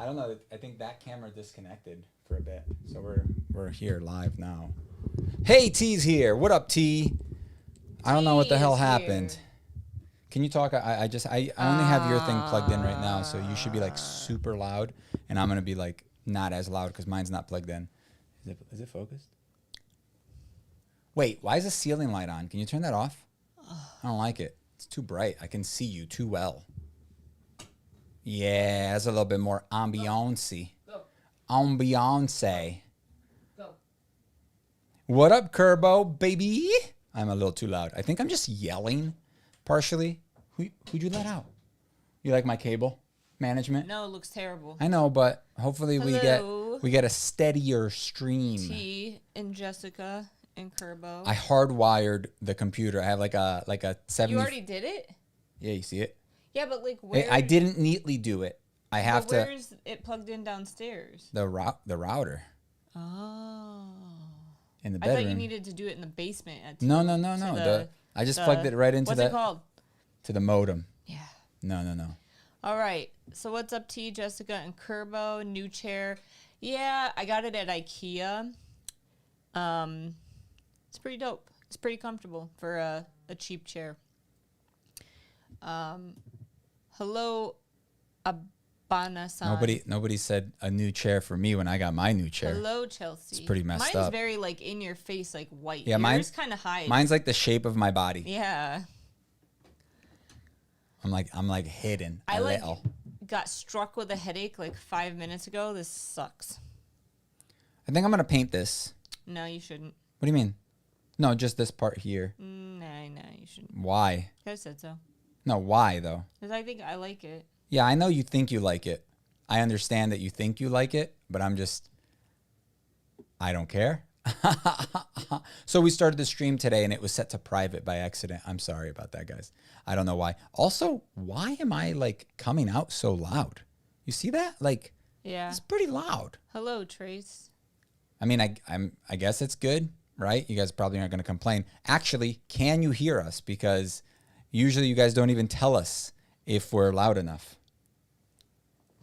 I don't know. I think that camera disconnected for a bit. So we're here live now. Hey, T's here. What up, T? I don't know what the hell happened. Can you talk? I only have your thing plugged in right now, so you should be like super loud, and I'm gonna be like not as loud because mine's not plugged in. Is it focused? Wait, why is the ceiling light on? Can you turn that off? I don't like it. It's too bright. I can see you too well. Yeah, that's a little bit more ambiance-y. Go. Ambiance. Go. What up, Kerbo, baby? I'm a little too loud. I think I'm just yelling, partially. Who'd you let out? You like my cable management? No, it looks terrible. I know, but hopefully Hello. we get a steadier stream. T and Jessica and Kerbo. I hardwired the computer. I have like a 70. You already did it? Yeah, you see it? Yeah, but like where? I didn't neatly do it. I have to. Where's it plugged in downstairs? The router. Oh. In the I bedroom. thought you needed to do it in the basement. No. I just plugged it right into what's it called? To the modem. Yeah. No. All right. So what's up, T, Jessica, and Kerbo? New chair. Yeah, I got it at IKEA. It's pretty dope. It's pretty comfortable for a cheap chair. Hello, Abana-san. Nobody said a new chair for me when I got my new chair. Hello, Chelsea. It's pretty messed Mine's up. Mine's very like in your face, like white. Yeah, Yours kind of high. Mine's like the shape of my body. Yeah. I'm like hidden. I got struck with a headache like 5 minutes ago. This sucks. I think I'm gonna paint this. No, you shouldn't. What do you mean? No, just this part here. No, you shouldn't. Why? I said so. No, why though? Because I think I like it. Yeah, I know you think you like it. I understand that you think you like it, but I don't care. So we started the stream today and it was set to private by accident. I'm sorry about that, guys. I don't know why. Also, why am I like coming out so loud? You see that? Like, yeah, it's pretty loud. Hello, Trace. I mean, I guess it's good, right? You guys probably aren't going to complain. Actually, can you hear us? Because usually you guys don't even tell us if we're loud enough.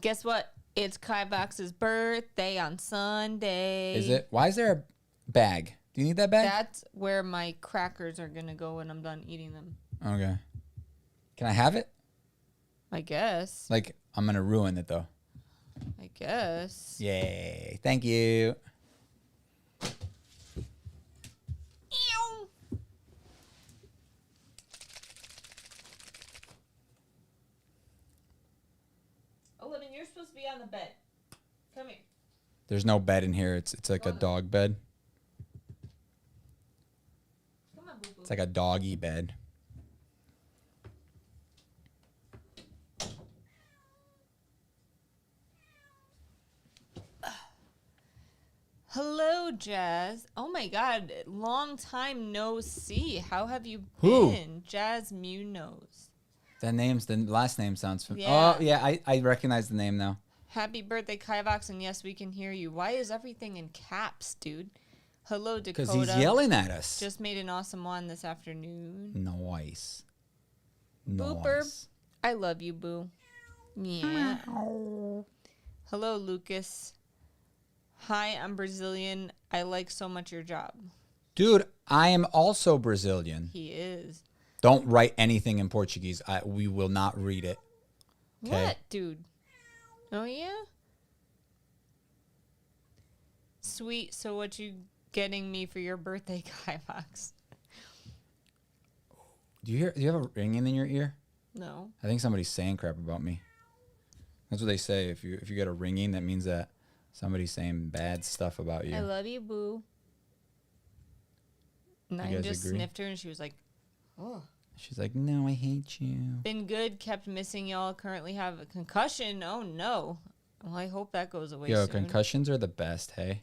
Guess what? It's Kivox's birthday on Sunday. Is it? Why is there a bag? Do you need that bag? That's where my crackers are going to go when I'm done eating them. Okay. Can I have it? I guess. Like, I'm going to ruin it, though. I guess. Yay. Thank you. Olivia, you're supposed to be on the bed. Come here. There's no bed in here. It's like a dog bed. Come on, boo-boo. It's like a doggy bed. Hello, Jazz. Oh my God, long time no see. How have you Who? been? Jazz Munoz. The last name sounds familiar. Yeah. Oh, yeah, I recognize the name now. Happy birthday, Kivox, and yes, we can hear you. Why is everything in caps, dude? Hello, Dakota. Because he's yelling at us. Just made an awesome one this afternoon. Nice. Booper. I love you, boo. Yeah. Hello, Lucas. Hi, I'm Brazilian. I like so much your job. Dude, I am also Brazilian. He is. Don't write anything in Portuguese. We will not read it. Okay? What, dude? Oh, yeah? Sweet. So what you getting me for your birthday, Kivox? Do you have a ringing in your ear? No. I think somebody's saying crap about me. That's what they say. If you get a ringing, that means that somebody's saying bad stuff about you. I love you, boo. And I just agree? sniffed her and she was like, oh. She's like, no, I hate you. Been good, kept missing y'all. Currently have a concussion. Oh, no. Well, I hope that goes away Yo, soon. concussions are the best, hey?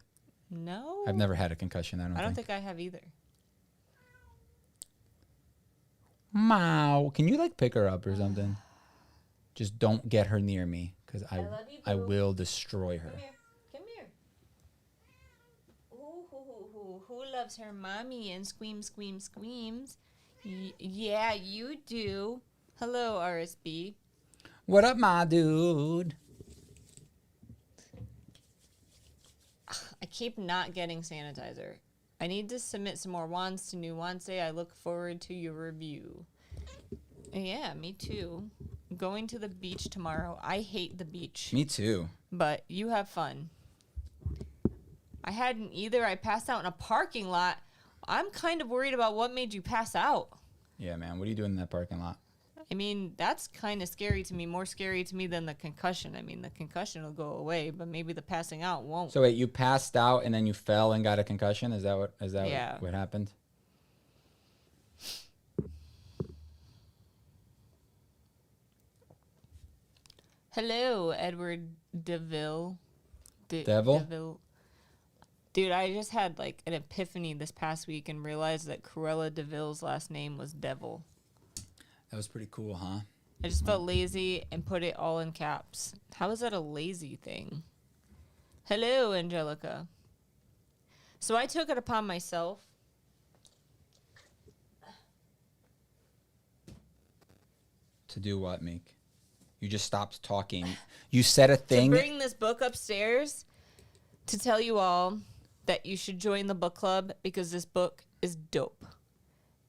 No. I've never had a concussion, I don't think I have either. Mow. Can you, like, pick her up or something? Just don't get her near me, because I will destroy her. Come here. Come here. Ooh, who loves her mommy and screams? Yeah, you do. Hello, RSB. What up, my dude? I keep not getting sanitizer. I need to submit some more wands to Nuance. I look forward to your review. Yeah, me too. Going to the beach tomorrow. I hate the beach. Me too. But you have fun. I hadn't either. I passed out in a parking lot. I'm kind of worried about what made you pass out. Yeah, man. What are you doing in that parking lot? I mean, that's kind of scary to me. More scary to me than the concussion. I mean, the concussion will go away, but maybe the passing out won't. So wait, you passed out and then you fell and got a concussion? Is that Yeah. what happened? Hello, Edward DeVille. Devil? DeVille. Dude, I just had like an epiphany this past week and realized that Cruella DeVille's last name was Devil. That was pretty cool, huh? I just felt lazy and put it all in caps. How is that a lazy thing? Hello, Angelica. So I took it upon myself. To do what, Meek? You just stopped talking. You said a thing. To bring this book upstairs to tell you all that you should join the book club because this book is dope.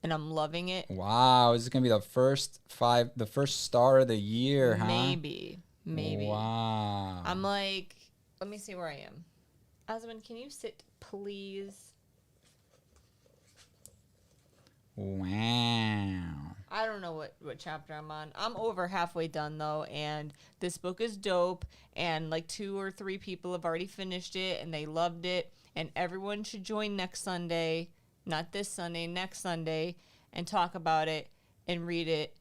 And I'm loving it. Wow, this is gonna be the first star of the year, huh? Maybe. Wow. I'm like, let me see where I am. Osmond, can you sit, please? Wow. I don't know what chapter I'm on. I'm over halfway done, though, and this book is dope, and like 2 or 3 people have already finished it, and they loved it, and everyone should join next Sunday, not this Sunday, next Sunday, and talk about it and read it.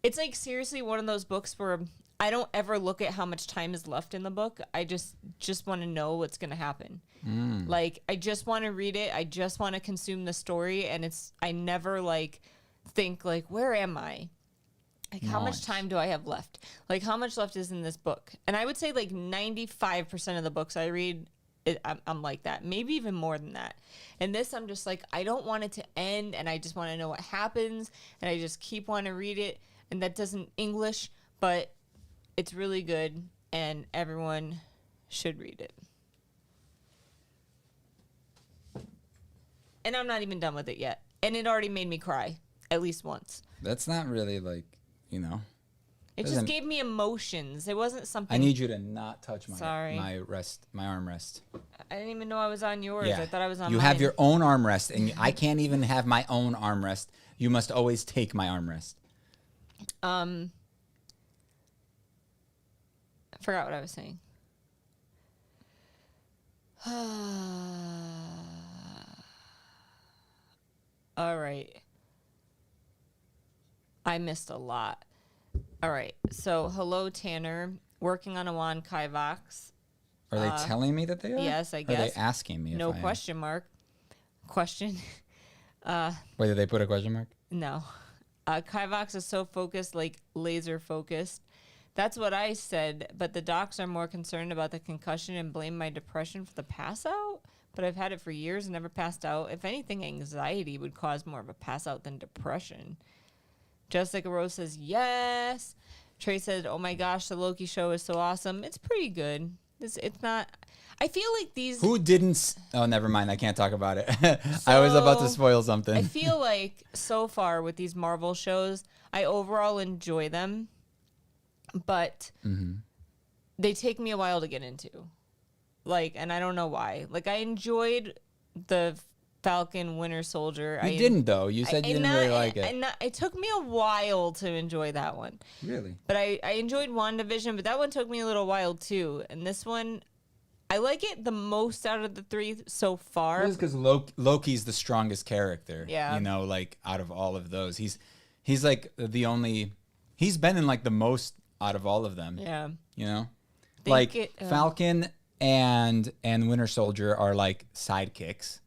It's like seriously one of those books where I don't ever look at how much time is left in the book. I just want to know what's going to happen. Like, I just want to read it. I just want to consume the story, and I never like think like, where am I? Like, how much time do I have left? Like, how much left is in this book? And I would say like 95% of the books I read, I'm like that. Maybe even more than that. And this, I'm just like, I don't want it to end, and I just want to know what happens, and I just keep wanting to read it. And that doesn't English, but it's really good, and everyone should read it. And I'm not even done with it yet. And it already made me cry at least once. That's not really like, you know. It just gave me emotions. It wasn't something. I need you to not touch my Sorry. my armrest. I didn't even know I was on yours. Yeah. I thought I was on You mine. have your own armrest, and I can't even have my own armrest. You must always take my armrest. I forgot what I was saying. All right. I missed a lot. All right. So, hello, Tanner. Working on a wand, Kivox. Are they telling me that they are? Yes, I Or guess. are they asking me? No if I am? question mark. Question. Wait, did they put a question mark? No. Kivox is so focused, like laser focused. That's what I said, but the docs are more concerned about the concussion and blame my depression for the pass out. But I've had it for years and never passed out. If anything, anxiety would cause more of a pass out than depression. Jessica Rose says, yes. Trey said, oh my gosh, the Loki show is so awesome. It's pretty good. It's not... I feel like these... Who didn't... Oh, never mind. I can't talk about it. I was about to spoil something. I feel like so far with these Marvel shows, I overall enjoy them, but they take me a while to get into. Like, and I don't know why. Like, I enjoyed the Falcon Winter Soldier. You didn't, though. You said you didn't really like it. It took me a while to enjoy that one. Really? But I enjoyed WandaVision, but that one took me a little while, too. And this one... I like it the most out of the 3 so far. It's because Loki's the strongest character. Yeah. You know, like, out of all of those. He's like the only... He's been in, like, the most out of all of them. Yeah. You know? Like, Falcon and Winter Soldier are, like, sidekicks,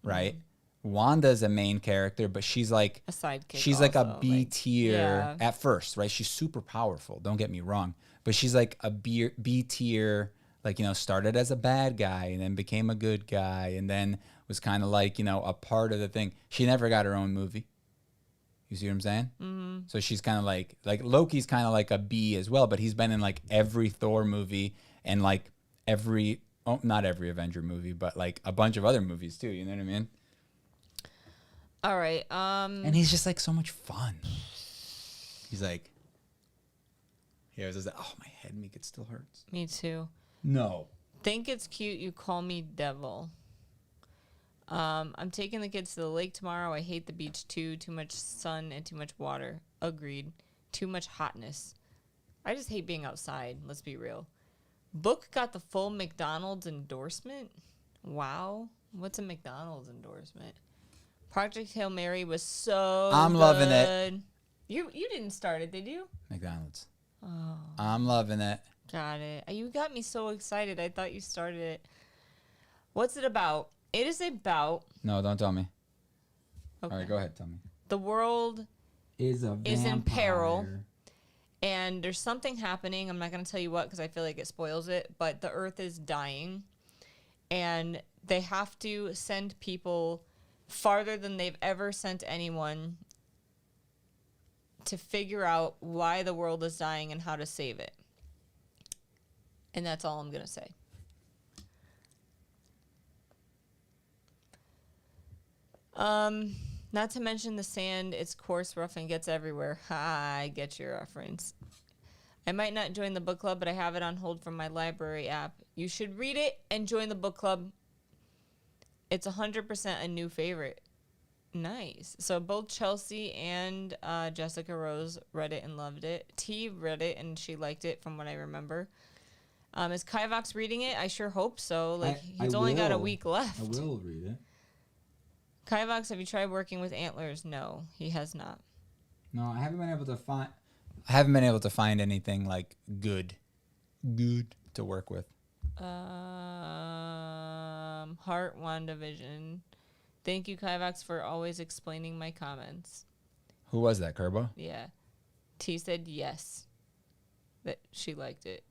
right? Wanda's a main character, but she's, like... A sidekick She's, like, a also, B tier yeah. at first, right? She's super powerful. Don't get me wrong. But she's, like, a B tier... Like, you know, started as a bad guy and then became a good guy and then was kind of like, you know, a part of the thing. She never got her own movie. You see what I'm saying? Mm-hmm. So she's kind of like Loki's kind of like a B as well, but he's been in like every Thor movie and like not every Avenger movie, but like a bunch of other movies too. You know what I mean? All right. And he's just like so much fun. He's like, he always says that. Oh, my head, Meek, it still hurts. Me too. No. Think it's cute. You call me devil. I'm taking the kids to the lake tomorrow. I hate the beach too. Too much sun and too much water. Agreed. Too much hotness. I just hate being outside. Let's be real. Book got the full McDonald's endorsement. Wow. What's a McDonald's endorsement? Project Hail Mary was so I'm loving it. You didn't start it, did you? McDonald's. Oh. I'm loving it. Got it. You got me so excited. I thought you started it. What's it about? It is about... No, don't tell me. Okay. All right, go ahead. Tell me. The world is in peril. And there's something happening. I'm not going to tell you what because I feel like it spoils it. But the earth is dying. And they have to send people farther than they've ever sent anyone to figure out why the world is dying and how to save it. And that's all I'm going to say. Not to mention the sand, it's coarse, rough, and gets everywhere. Ha, I get your reference. I might not join the book club, but I have it on hold from my library app. You should read it and join the book club. It's 100% a new favorite. Nice. So both Chelsea and Jessica Rose read it and loved it. T read it and she liked it from what I remember. Is Kivox reading it? I sure hope so. Like he's only got a week left. I will read it. Kivox, have you tried working with antlers? No, he has not. No, I haven't been able to find. I haven't been able to find anything like good to work with. Heart WandaVision. Thank you, Kivox, for always explaining my comments. Who was that, Kerbo? Yeah. T said yes, that she liked it.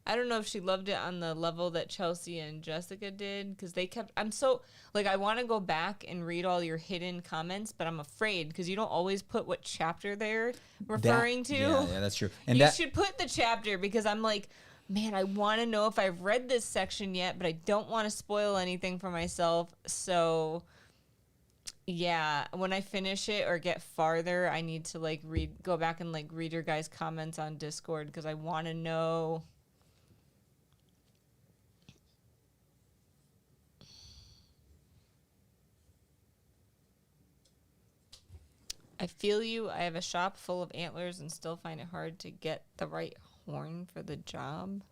I don't know if she loved it on the level that Chelsea and Jessica did because they kept. I'm so like I want to go back and read all your hidden comments, but I'm afraid because you don't always put what chapter they're referring to. Yeah, that's true. And you should put the chapter because I'm like, man, I want to know if I've read this section yet, but I don't want to spoil anything for myself. So, yeah, when I finish it or get farther, I need to like go back and like read your guys' comments on Discord because I want to know. I feel you. I have a shop full of antlers and still find it hard to get the right horn for the job.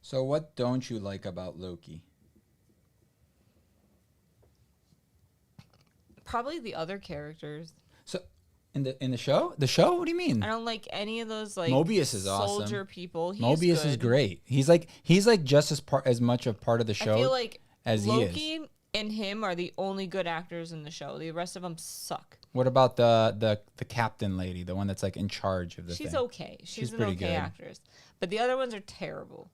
So what don't you like about Loki? Probably the other characters. So in the show? The show? What do you mean? I don't like any of those like Mobius is awesome. Soldier people. Mobius is great. He's like just as much a part of the show I feel like as Loki he is. and him are the only good actors in the show. The rest of them suck. What about the captain lady, the one that's like in charge of the thing? She's okay. She's an pretty okay good. actress. But the other ones are terrible.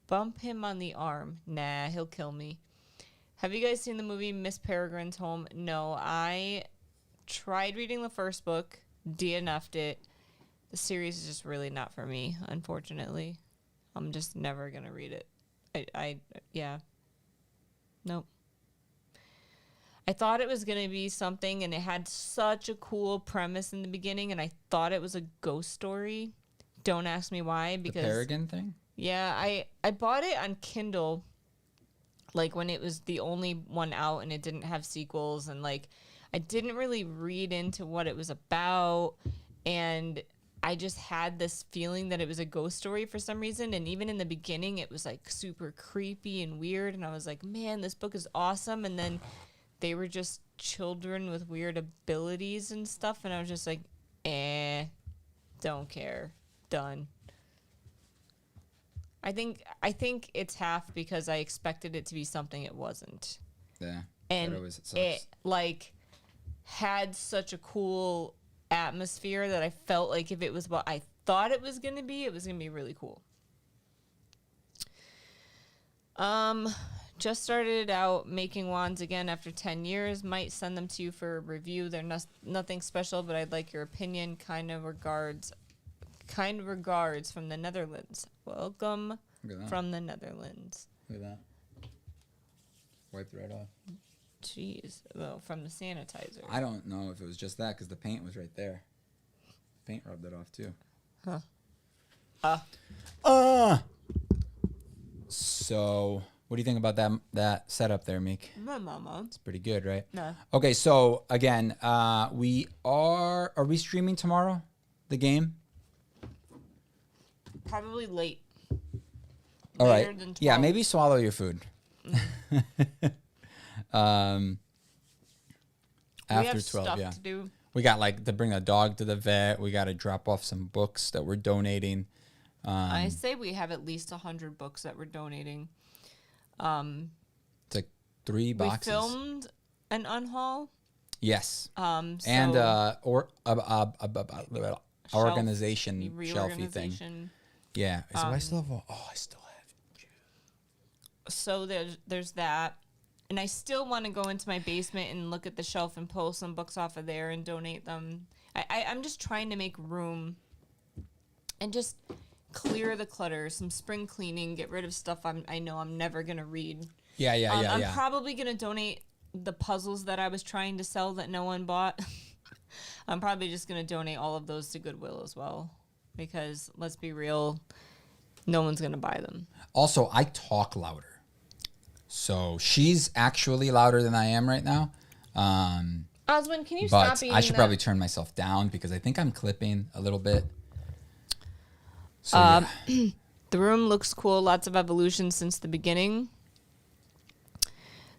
Bump him on the arm. Nah, he'll kill me. Have you guys seen the movie Miss Peregrine's Home? No, I tried reading the first book, DNF'd it. The series is just really not for me, unfortunately. I'm just never going to read it. Yeah. Nope. I thought it was going to be something, and it had such a cool premise in the beginning, and I thought it was a ghost story. Don't ask me why, because... The Peregrine thing? Yeah, I bought it on Kindle, like, when it was the only one out, and it didn't have sequels, and, like, I didn't really read into what it was about, and I just had this feeling that it was a ghost story for some reason, and even in the beginning, it was, like, super creepy and weird, and I was like, man, this book is awesome, and then they were just children with weird abilities and stuff, and I was just like, don't care, done. I think it's half because I expected it to be something it wasn't. Yeah. And it like had such a cool atmosphere that I felt like if it was what I thought it was gonna be really cool. just started out making wands again after 10 years. Might send them to you for review. They're nothing special, but I'd like your opinion. Kind regards from the Netherlands. Welcome from the Netherlands. Look at that. Wiped right off. Jeez. Well, from the sanitizer. I don't know if it was just that because the paint was right there. Paint rubbed it off too. So, what do you think about that setup there, Meek? My mama. It's pretty good, right? No. Okay, so again, are we streaming tomorrow? The game? Probably late. All Later right. than 12. Yeah, maybe swallow your food. We After have 12, stuff yeah. to do. We got like to bring a dog to the vet. We got to drop off some books that we're donating. I say we have at least 100 books that we're donating. It's like 3 boxes. We filmed an unhaul. Yes. So And organization shelfie thing. reorganization. Yeah. So I still have. I still have. So there's that. And I still want to go into my basement and look at the shelf and pull some books off of there and donate them. I'm just trying to make room and just clear the clutter, some spring cleaning, get rid of stuff I know I'm never going to read. Yeah. I'm probably going to donate the puzzles that I was trying to sell that no one bought. I'm probably just going to donate all of those to Goodwill as well. Because, let's be real, no one's going to buy them. Also, I talk louder. So she's actually louder than I am right now. Oswin, can you but stop eating I should that? probably turn myself down because I think I'm clipping a little bit. So, yeah. The room looks cool. Lots of evolution since the beginning.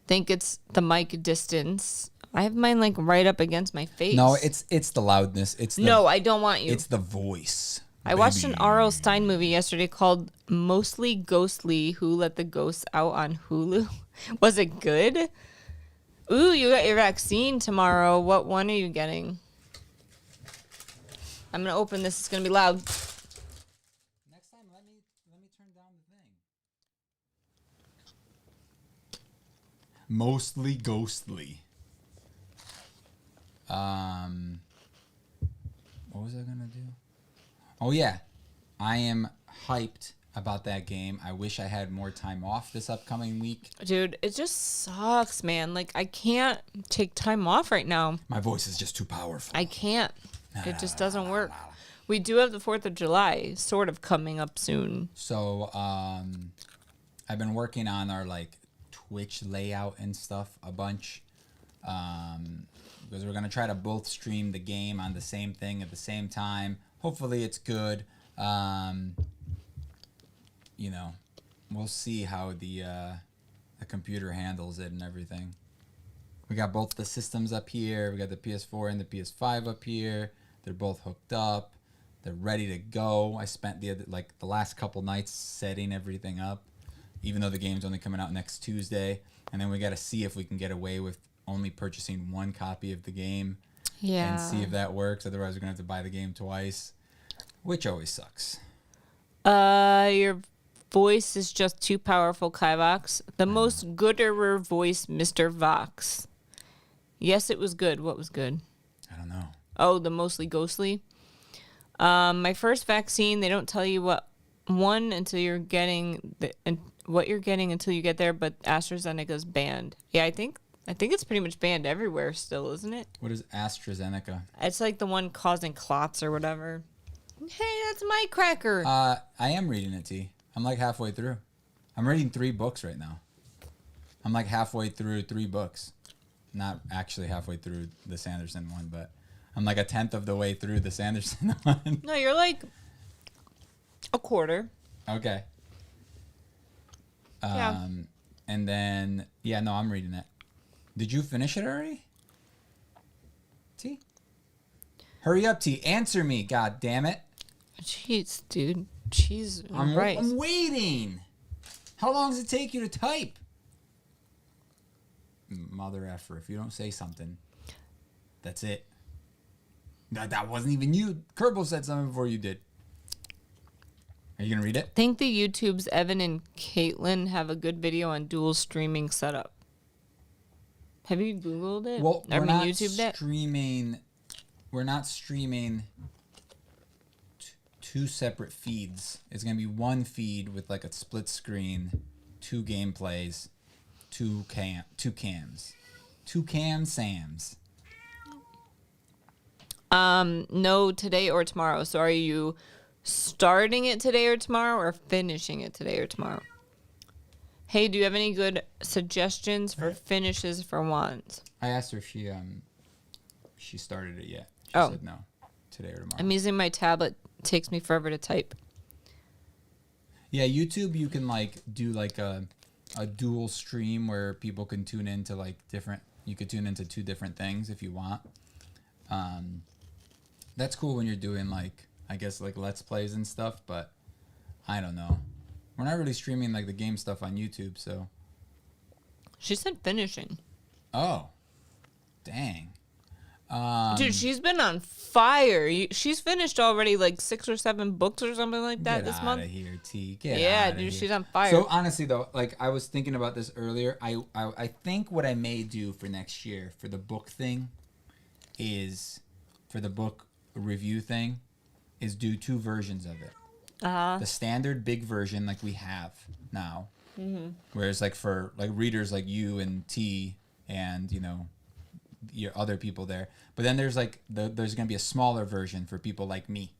Think it's the mic distance. I have mine like right up against my face. No, it's the loudness. No, I don't want you. It's the voice. I watched an R.L. Stine movie yesterday called Mostly Ghostly, Who Let the Ghosts Out on Hulu. Was it good? Ooh, you got your vaccine tomorrow. What one are you getting? I'm going to open this. It's going to be loud. Next time, let me turn down the thing. Mostly ghostly. What was I gonna do? Oh yeah, I am hyped about that game. I wish I had more time off this upcoming week. Dude, it just sucks, man. Like, I can't take time off right now. My voice is just too powerful. I can't. It just doesn't work. We do have the 4th of July sort of coming up soon. So, I've been working on our like Twitch layout and stuff a bunch. Because we're gonna try to both stream the game on the same thing at the same time. Hopefully it's good. You know, we'll see how the computer handles it and everything. We got both the systems up here. We got the PS4 and the PS5 up here. They're both hooked up. They're ready to go. I spent the last couple nights setting everything up, even though the game's only coming out next Tuesday. And then we got to see if we can get away with only purchasing one copy of the game. Yeah. And see if that works. Otherwise, we're going to have to buy the game twice, which always sucks. Your voice is just too powerful, Kivox. The most gooder voice, Mr. Vox. Yes, it was good. What was good? I don't know. Oh, the mostly ghostly. My first vaccine, they don't tell you what until you're getting what you're getting until you get there, but AstraZeneca's banned. Yeah, I think it's pretty much banned everywhere still, isn't it? What is AstraZeneca? It's like the one causing clots or whatever. Hey, that's my cracker. I am reading it, T. I'm like halfway through. I'm reading 3 books right now. I'm like halfway through 3 books. Not actually halfway through the Sanderson one, but I'm like a 10th of the way through the Sanderson one. No, you're like a quarter. Okay. Yeah. And then, yeah, no, I'm reading it. Did you finish it already? T? Hurry up, T. Answer me, god damn it. Jeez, dude. Jeez. I'm right. I'm waiting. How long does it take you to type? Mother effer, if you don't say something, that's it. That wasn't even you. Kerbal said something before you did. Are you going to read it? I think the YouTube's Evan and Caitlin have a good video on dual streaming setup. Have you Googled it? Well, we're not YouTubed it? streaming. We're not streaming two separate feeds. It's going to be one feed with like a split screen, 2 gameplays, 2 cams. 2 cam Sams. No, today or tomorrow. So are you starting it today or tomorrow or finishing it today or tomorrow? Hey, do you have any good suggestions for finishes for wands? I asked her if she started it yet. She said no, today or tomorrow. I'm using my tablet. It takes me forever to type. Yeah, YouTube, you can like do like a dual stream where people can tune into like different. You could tune into 2 different things if you want. That's cool when you're doing like, I guess like Let's Plays and stuff, but I don't know. We're not really streaming like the game stuff on YouTube, so. She said finishing. Oh, dang. Dude, she's been on fire. She's finished already like 6 or 7 books or something like that this month. Get out of here, T. Get Yeah, outta dude, here. she's on fire. So honestly though, like I was thinking about this earlier. I think what I may do for next year for the book thing is, for the book review thing, is do 2 versions of it. The standard big version like we have now. Whereas like for like readers like you and T and, you know, your other people there. But then there's like there's going to be a smaller version for people like me.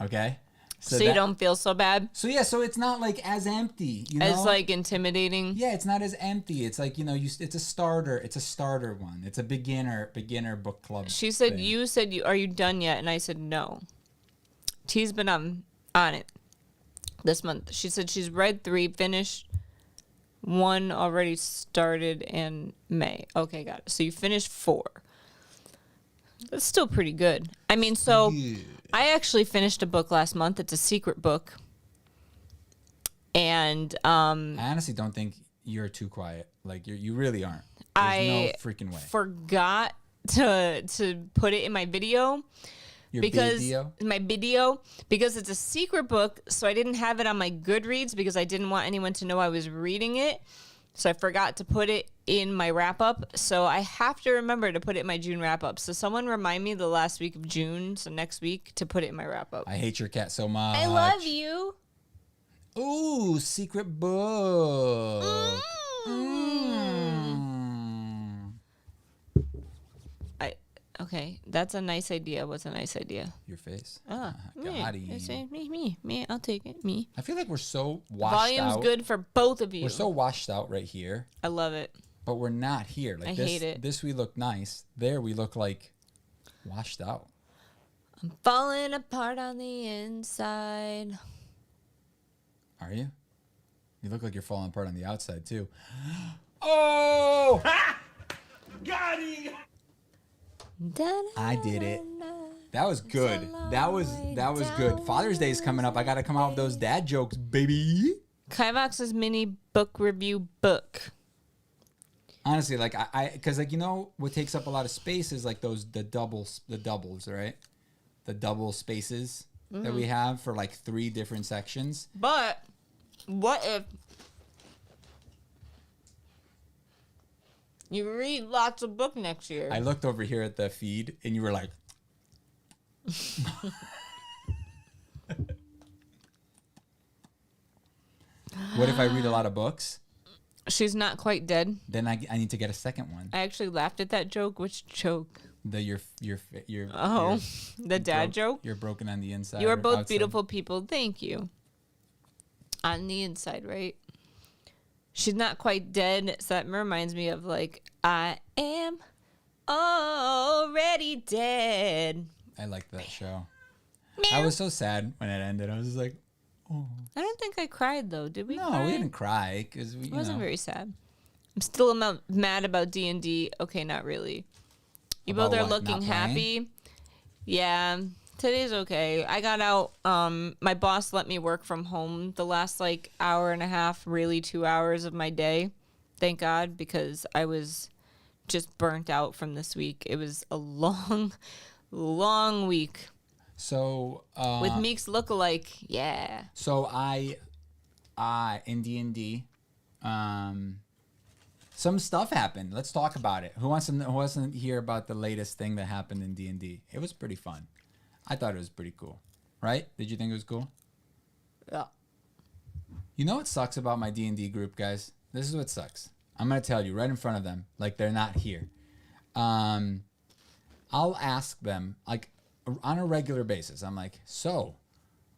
Okay? So you don't feel so bad? So yeah, so it's not like as empty, you know? As like intimidating? Yeah, it's not as empty. It's like, you know, it's a starter one. It's a beginner book club. She said thing. you said are you done yet? And I said no. T's been on it this month. She said she's read 3, finished 1, already started in May. Okay, got it. So you finished 4. That's still pretty good. I mean, so I actually finished a book last month. It's a secret book. And I honestly don't think you're too quiet. Like you really aren't. There's no freaking way. Forgot to put it in my video. My video, because it's a secret book, so I didn't have it on my Goodreads because I didn't want anyone to know I was reading it. So I forgot to put it in my wrap up. So I have to remember to put it in my June wrap up. So someone remind me the last week of June, so next week, to put it in my wrap up. I hate your cat so much. I love you. Ooh, secret book. Okay, that's a nice idea. What's a nice idea? Your face. Got it. Me. I'll take it. Me. I feel like we're so washed Volume's out. good for both of you. We're so washed out right here. I love it. But we're not here. Like I this, hate it. This we look nice. There we look like washed out. I'm falling apart on the inside. Are you? You look like you're falling apart on the outside too. Oh! Got him! I did it. That was good. That was good. Father's Day is coming up. I got to come out with those dad jokes, baby. Kivox's mini book review book. Honestly, like because like, you know what takes up a lot of space is like the doubles, right? The double spaces that we have for like 3 different sections. But what if you read lots of book next year? I looked over here at the feed and you were like, what if I read a lot of books? She's not quite dead. Then I need to get a second one. I actually laughed at that joke. Which joke? The the dad joke. You're broken on the inside. You are or both outside. beautiful people. Thank you. On the inside, right? She's not quite dead. So that reminds me of like, I am already dead. I liked that show. Meow. I was so sad when it ended. I was just like, oh. I don't think I cried though. Did we? No, cry? we didn't cry because It wasn't very sad. I'm still mad about D&D. Okay, not really. You About both are what, looking not happy. Yeah, today's okay. I got out. My boss let me work from home the last like hour and a half, really 2 hours of my day. Thank God, because I was just burnt out from this week. It was a long, long week. So with Meek's lookalike. Yeah. So I in D&D, some stuff happened. Let's talk about it. Who wants to hear about the latest thing that happened in D&D? It was pretty fun. I thought it was pretty cool. Right? Did you think it was cool? Yeah. You know what sucks about my D&D group, guys? This is what sucks. I'm going to tell you right in front of them, like they're not here. I'll ask them, like, on a regular basis. I'm like, so,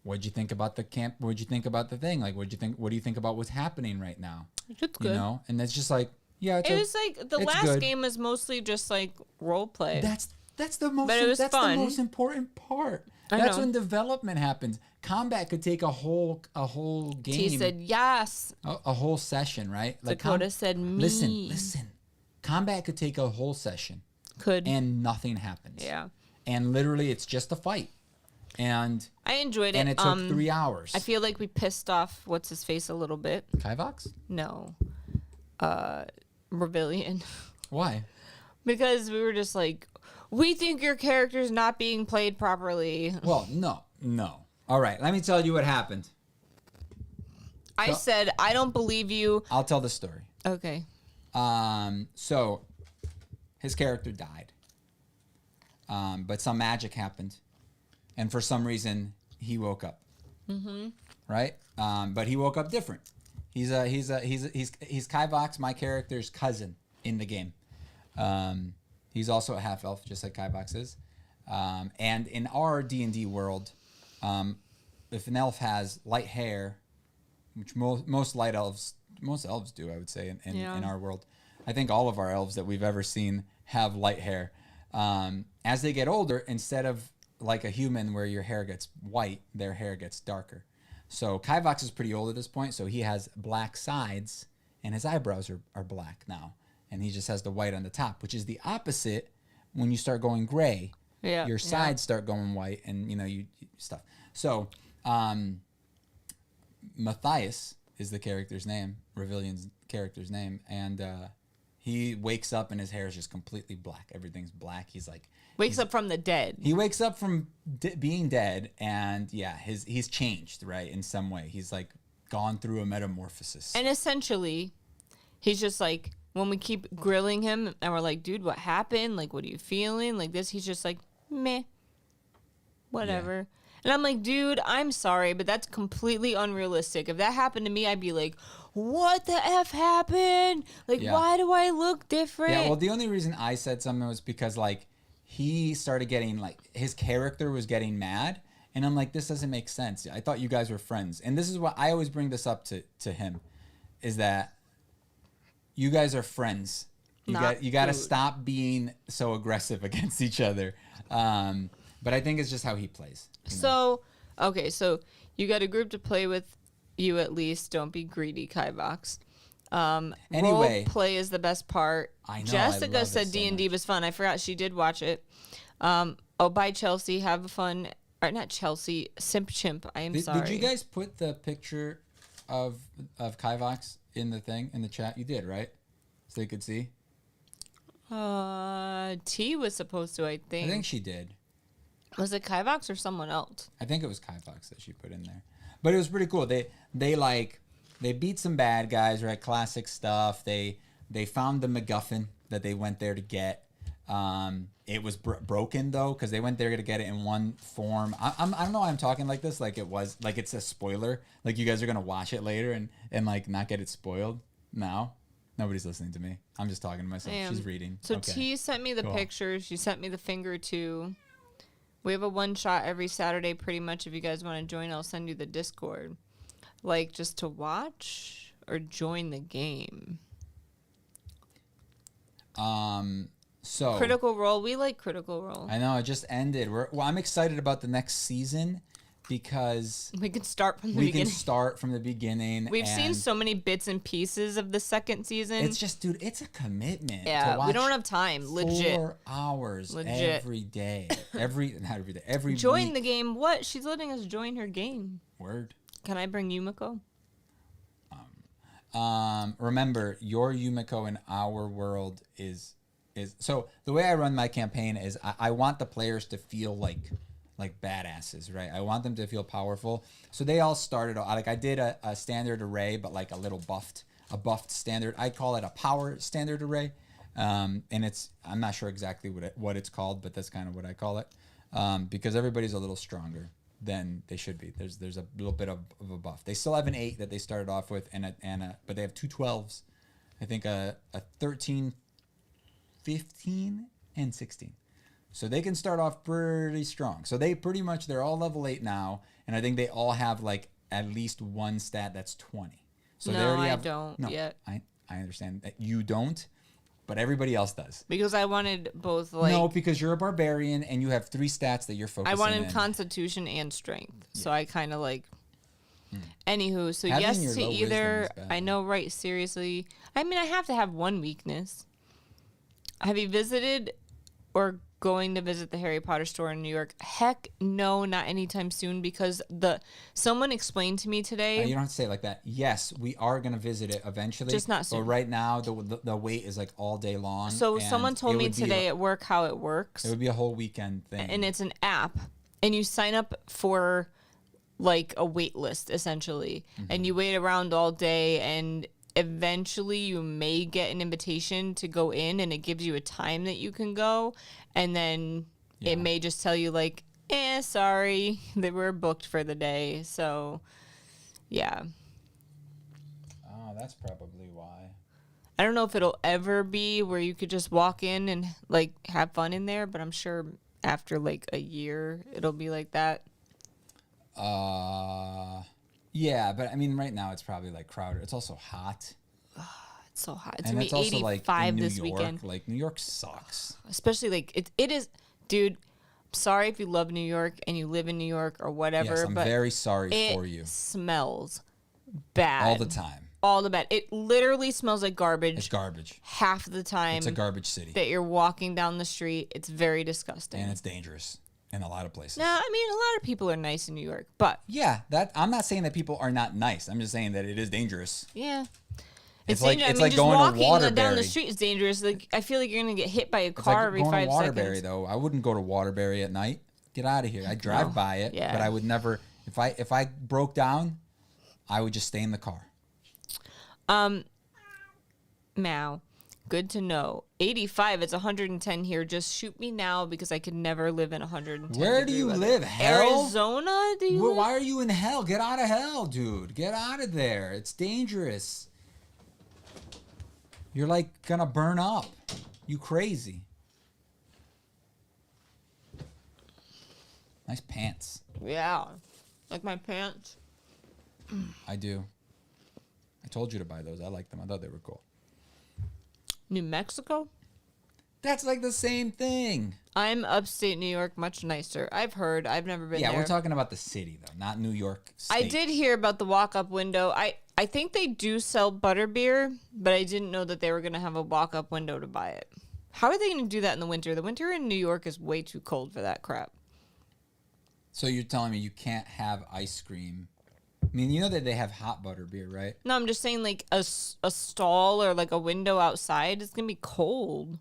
what'd you think about the camp? What'd you think about the thing? Like, what do you think about what's happening right now? It's good. You know? And it's just like, yeah, It was like the it's last good. game was mostly just like role play. That's the most But it was that's fun. the most important part. I That's know. when development happens. Combat could take a whole game. T said yes. A whole session, right? Dakota said me. Listen. Combat could take a whole session Could. and nothing happens. Yeah. And literally it's just a fight. And I enjoyed it. and it took 3 hours. I feel like we pissed off what's his face a little bit. Kivox? No. Rebellion. Why? Because we were just like, we think your character's not being played properly. Well, no. All right, let me tell you what happened. I said, I don't believe you. I'll tell the story. Okay. So his character died. But some magic happened. And for some reason he woke up. Mm-hmm. Right? But he woke up different. He's Kivox, my character's cousin in the game. He's also a half elf, just like Kivox is. And in our D&D world, if an elf has light hair, which most elves do, I would say, in our world. I think all of our elves that we've ever seen have light hair. As they get older, instead of like a human where your hair gets white, their hair gets darker. So Kivox is pretty old at this point, so he has black sides, and his eyebrows are black now. And he just has the white on the top, which is the opposite when you start going gray. Yeah. Your sides start going white, and you stuff. So Matthias is the character's name, Revillion's character's name, and he wakes up and his hair is just completely black. Everything's black. He's like Wakes up from the dead. he wakes up from being dead, and he's changed, right, in some way. He's like gone through a metamorphosis. And essentially, he's just like, when we keep grilling him and we're like, dude, what happened? Like, what are you feeling? Like this, he's just like, meh, whatever. And I'm like, dude, I'm sorry, but that's completely unrealistic. If that happened to me, I'd be like, what the F happened? Like, why do I look different? Yeah, well, the only reason I said something was because, like, he started getting, like, his character was getting mad. And I'm like, this doesn't make sense. I thought you guys were friends. And this is what I always bring this up to him, is that you guys are friends. You got to stop being so aggressive against each other. But I think it's just how he plays. So, okay, so you got a group to play with, you at least. Don't be greedy, Kivox. Anyway, role play is the best part. I know, Jessica I love said it so D&D much. was fun. I forgot she did watch it. Bye, Chelsea. Have fun. Or not Chelsea. Simp Chimp. I am sorry. Did you guys put the picture of Kivox in the chat? You did, right? So they could see. T was supposed to, I think. I think she did. Was it Kivox or someone else? I think it was Kivox that she put in there. But it was pretty cool. They beat some bad guys, right? Classic stuff. They found the MacGuffin that they went there to get. It was broken though, because they went there to get it in one form. I don't know why I'm talking like this, like it's a spoiler. Like you guys are gonna watch it later and like not get it spoiled now. Nobody's listening to me. I'm just talking to myself. Damn. She's reading. So Okay. T sent me the Cool. pictures. She sent me the finger too. We have a one shot every Saturday pretty much. If you guys want to join, I'll send you the Discord. Like just to watch or join the game. So Critical Role. We like Critical Role. I know it just ended. I'm excited about the next season because We can start from the we beginning. can start from the beginning. We've seen and so many bits and pieces of the second season. It's just, dude, it's a commitment. Yeah, to watch we don't have time. Legit. 4 hours Legit. every day. Not every day. Every Join week. the game. What? She's letting us join her game. Word. Can I bring Yumiko? Remember, your Yumiko in our world is so the way I run my campaign is I want the players to feel like like badasses, right? I want them to feel powerful. So they all started like I did a standard array, but like a buffed standard. I call it a power standard array. And I'm not sure exactly what it's called, but that's kind of what I call it. Because everybody's a little stronger than they should be. There's a little bit of a buff. They still have an 8 that they started off with, but they have 2 12s. I think a 13, 15, and 16. So they can start off pretty strong. So they're all level 8 now, and I think they all have like at least one stat that's 20. So they already have, don't yet. I understand that you don't, but everybody else does. Because I wanted both, like... No, because you're a barbarian and you have 3 stats that you're focusing on. I wanted Constitution and Strength. Yeah. So I kind of like... Anywho, so Having yes to either... I know, right? Seriously. I mean, I have to have one weakness. Have you visited or going to visit the Harry Potter store in New York? Heck no, not anytime soon, because someone explained to me today... you don't have to say it like that. Yes, we are going to visit it eventually. Just not soon. But right now, the wait is like all day long. So someone told me today at work how it works. It would be a whole weekend thing. And it's an app. And you sign up for like a wait list, essentially. Mm-hmm. And you wait around all day, and eventually you may get an invitation to go in, and it gives you a time that you can go. And then it may just tell you like, sorry, they were booked for the day. So, yeah. Oh, that's probably why. I don't know if it'll ever be where you could just walk in and like have fun in there, but I'm sure after like a year it'll be like that. Yeah, but I mean, right now it's probably like crowded. It's also hot. It's so hot. It's gonna be 85 this weekend. Like New York sucks. Especially like it is, dude. Sorry if you love New York and you live in New York or whatever. Yes, I'm very sorry for you. It smells bad all the time. All the bad. It literally smells like garbage. It's garbage. Half the time. It's a garbage city. That you're walking down the street. It's very disgusting. And it's dangerous in a lot of places. No, I mean, a lot of people are nice in New York, but... Yeah, I'm not saying that people are not nice. I'm just saying that it is dangerous. Yeah. It's like going to Waterbury. Down the street is dangerous. Like, I feel like you're going to get hit by a car every 5 seconds. Waterbury, though. I wouldn't go to Waterbury at night. Get out of here. I drive by it, but I would never... If I broke down, I would just stay in the car. Now, good to know. 85, it's 110 here. Just shoot me now because I could never live in 110. Where do you live? Hell? Arizona? Why are you in hell? Get out of hell, dude. Get out of there. It's dangerous. You're like gonna burn up. You crazy. Nice pants. Yeah. Like my pants. I do. I told you to buy those. I like them. I thought they were cool. New Mexico? That's like the same thing. I'm upstate New York, much nicer. I've heard. I've never been there. Yeah, we're talking about the city, though, not New York State. I did hear about the walk-up window. I think they do sell butterbeer, but I didn't know that they were going to have a walk-up window to buy it. How are they going to do that in the winter? The winter in New York is way too cold for that crap. So you're telling me you can't have ice cream? I mean, you know that they have hot butterbeer, right? No, I'm just saying like a stall or like a window outside is going to be cold.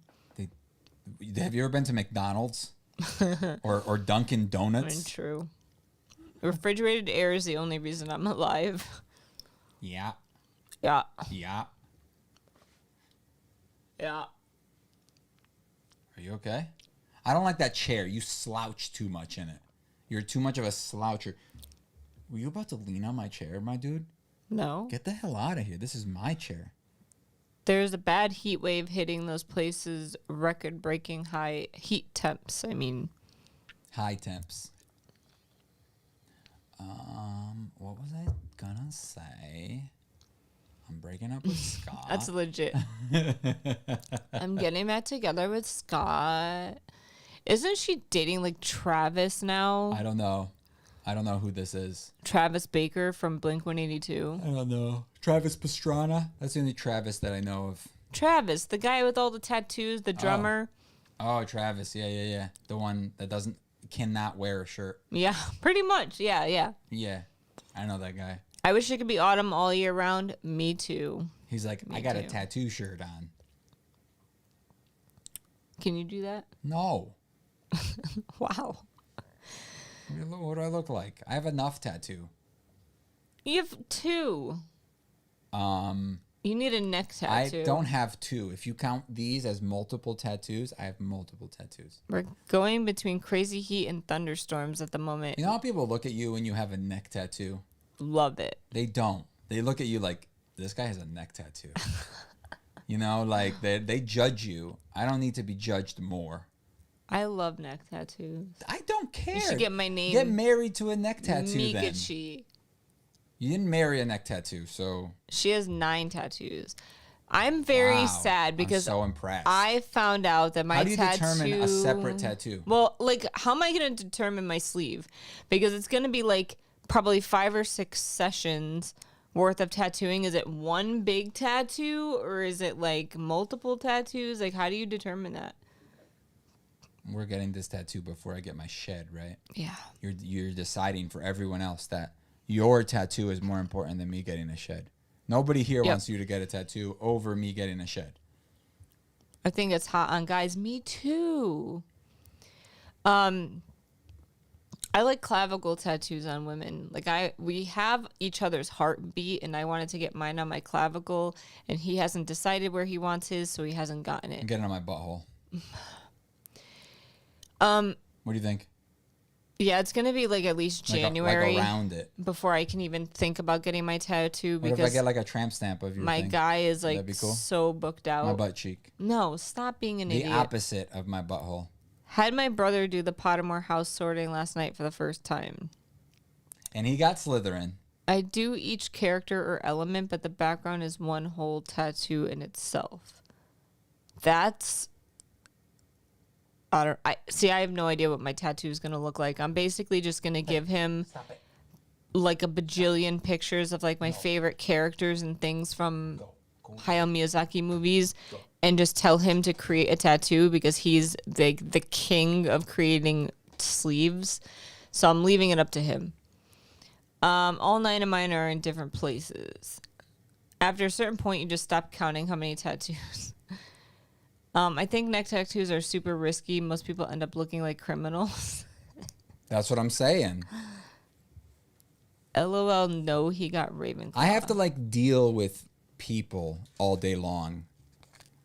Have you ever been to McDonald's or Dunkin' Donuts? True. Refrigerated air is the only reason I'm alive. Yeah. Yeah. Yeah. Yeah. Are you okay? I don't like that chair. You slouch too much in it. You're too much of a sloucher. Were you about to lean on my chair, my dude? No. Get the hell out of here. This is my chair. There's a bad heat wave hitting those places, record-breaking high heat temps. I mean... High temps. What was I gonna say? I'm breaking up with Scott. That's legit. I'm getting back together with Scott. Isn't she dating like Travis now? I don't know. I don't know who this is. Travis Baker from Blink-182. I don't know. Travis Pastrana? That's the only Travis that I know of. Travis, the guy with all the tattoos, the drummer. Oh, Travis. Yeah. The one that cannot wear a shirt. Yeah, pretty much. Yeah. Yeah. I know that guy. I wish it could be autumn all year round. Me too. He's like, I got a tattoo shirt on. Can you do that? No. Wow. What do I look like? I have enough tattoo. You have 2. You need a neck tattoo. I don't have 2. If you count these as multiple tattoos, I have multiple tattoos. We're going between crazy heat and thunderstorms at the moment. You know how people look at you when you have a neck tattoo? Love it. They don't. They look at you like, this guy has a neck tattoo. You know, like they judge you. I don't need to be judged more. I love neck tattoos. I don't care. You should get my name. Get married to a neck tattoo Meekachii. then. You didn't marry a neck tattoo, so. She has 9 tattoos. I'm very sad because I'm so impressed. I found out that my tattoo. How do you determine a separate tattoo? Well, like, how am I going to determine my sleeve? Because it's going to be like probably 5 or 6 sessions worth of tattooing. Is it one big tattoo or is it like multiple tattoos? Like, how do you determine that? We're getting this tattoo before I get my shed, right? Yeah. You're deciding for everyone else that your tattoo is more important than me getting a shed. Nobody here wants you to get a tattoo over me getting a shed. I think it's hot on guys. Me too. I like clavicle tattoos on women. Like we have each other's heartbeat, and I wanted to get mine on my clavicle, and he hasn't decided where he wants his, so he hasn't gotten it. I'm getting on my butthole. What do you think? Yeah, it's gonna be like at least January like around it before I can even think about getting my tattoo. What Because if I get like a tramp stamp of your my thing? guy is like That'd be cool. so booked out. My butt cheek. No, stop being an The idiot. opposite of my butthole. Had my brother do the Pottermore house sorting last night for the first time. And he got Slytherin. I do each character or element, but the background is one whole tattoo in itself. That's... I have no idea what my tattoo is going to look like. I'm basically just going to give him like a bajillion pictures of like my favorite characters and things from Hayao Miyazaki movies and just tell him to create a tattoo because he's the king of creating sleeves. So I'm leaving it up to him. All 9 of mine are in different places. After a certain point, you just stop counting how many tattoos. I think neck tattoos are super risky. Most people end up looking like criminals. That's what I'm saying. LOL, no, he got Ravenclaw. I have to like deal with people all day long.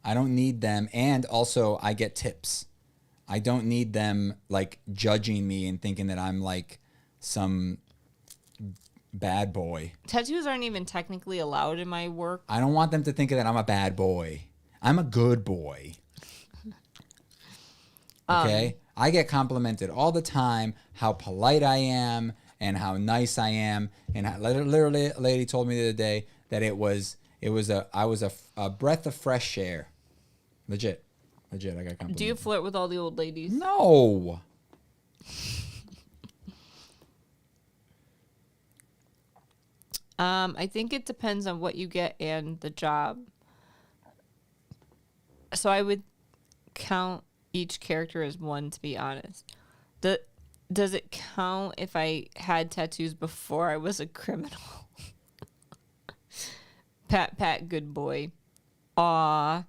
I don't need them. And also I get tips. I don't need them like judging me and thinking that I'm like some bad boy. Tattoos aren't even technically allowed in my work. I don't want them to think that I'm a bad boy. I'm a good boy. Okay? I get complimented all the time how polite I am and how nice I am. And literally, a lady told me the other day that I was a breath of fresh air. Legit, I got complimented. Do you flirt with all the old ladies? No. I think it depends on what you get and the job. So I would count each character as 1, to be honest. Does it count if I had tattoos before I was a criminal? Pat, good boy. Aw.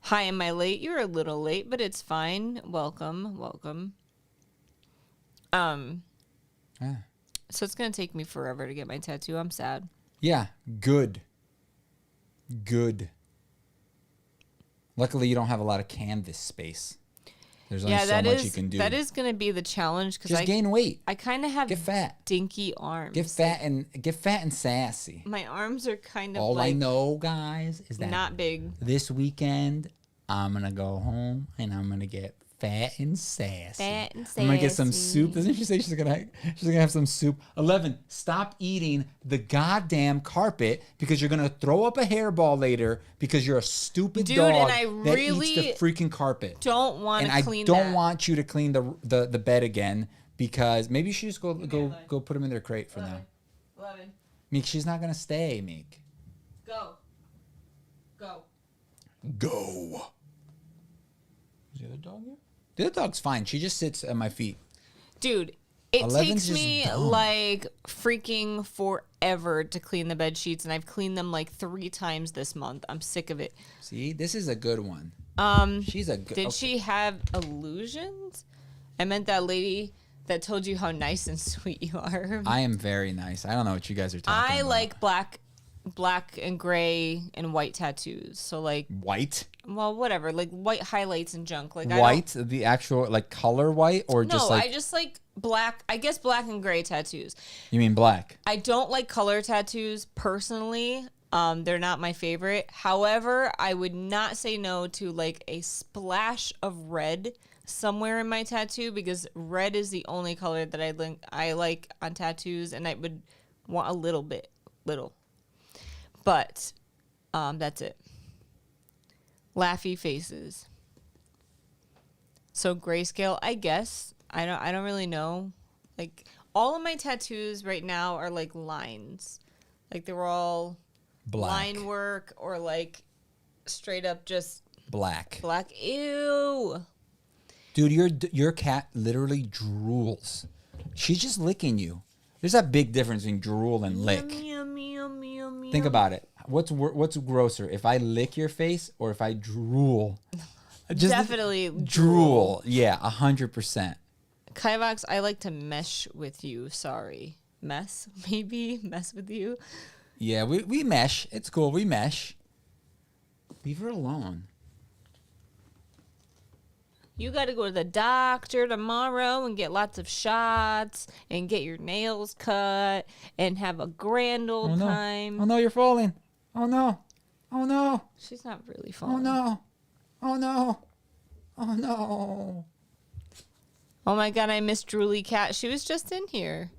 Hi, am I late? You're a little late, but it's fine. Welcome. So it's going to take me forever to get my tattoo. I'm sad. Yeah, good. Luckily, you don't have a lot of canvas space. There's only so much you can do. That is going to be the challenge because Just gain weight. I kind of have Get fat. dinky arms. Get fat and sassy. My arms are kind of All I know, guys, is that not big. this weekend I'm gonna go home and I'm gonna get fat and sassy. I'm gonna get some soup. Doesn't she say she's gonna have some soup? 11. Stop eating the goddamn carpet because you're gonna throw up a hairball later because you're a stupid dog and I that really eats the freaking carpet. Don't want to clean And I don't want you to clean the bed again because maybe you should just go put them in their crate for now. 11. Meek, she's not gonna stay, Meek. Go. Is the other dog here? The other dog's fine. She just sits at my feet. Dude, it 11's takes just me dumb. like freaking forever to clean the bed sheets, and I've cleaned them like 3 times this month. I'm sick of it. See, this is a good one. She's a good. Did she have illusions? I meant that lady that told you how nice and sweet you are. I am very nice. I don't know what you guys are talking I about. like black and gray and white tattoos. So like white. well, whatever, like white highlights and junk. Like White, the actual like color white, or just like I just like black. I guess black and gray tattoos. you mean black? I don't like color tattoos personally. They're not my favorite. However, I would not say no to like a splash of red somewhere in my tattoo because red is the only color that I like on tattoos, and I would want a little. But that's it. Laughy faces. So grayscale, I guess. I don't really know. Like all of my tattoos right now are like lines. Like they were all Black. line work or like straight up just Black. black. Ew. Dude, your cat literally drools. She's just licking you. There's a big difference between drool and lick. Think about it. What's grosser, if I lick your face or if I drool? Just Definitely drool. Yeah, 100%. Kivox, I like to mesh with you. Sorry. Mess with you. Yeah, we mesh. It's cool. We mesh. Leave her alone. You got to go to the doctor tomorrow and get lots of shots and get your nails cut and have a grand old time. Oh no, you're falling. Oh no. Oh no. She's not really Oh falling. no. Oh no. Oh no. Oh my God, I miss Drooly Cat. She was just in here.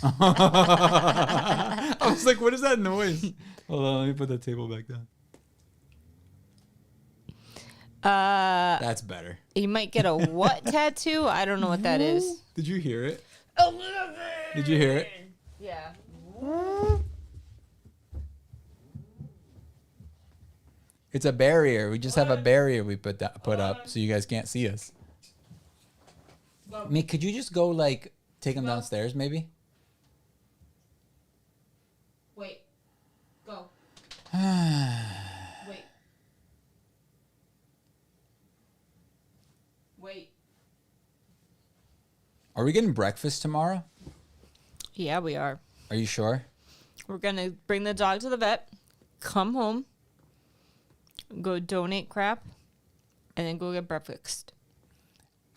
I was like, what is that noise? Hold on, let me put the table back down. That's better. You might get a what tattoo? I don't know what that is. Did you hear it? A little bit. Did you hear it? Yeah. It's a barrier. We just have a barrier we put up so you guys can't see us. Meek, could you just go like take them downstairs maybe? Wait. Go. Wait. Wait. Are we getting breakfast tomorrow? Yeah, we are. Are you sure? We're going to bring the dog to the vet, come home, go donate crap, and then go get breakfast.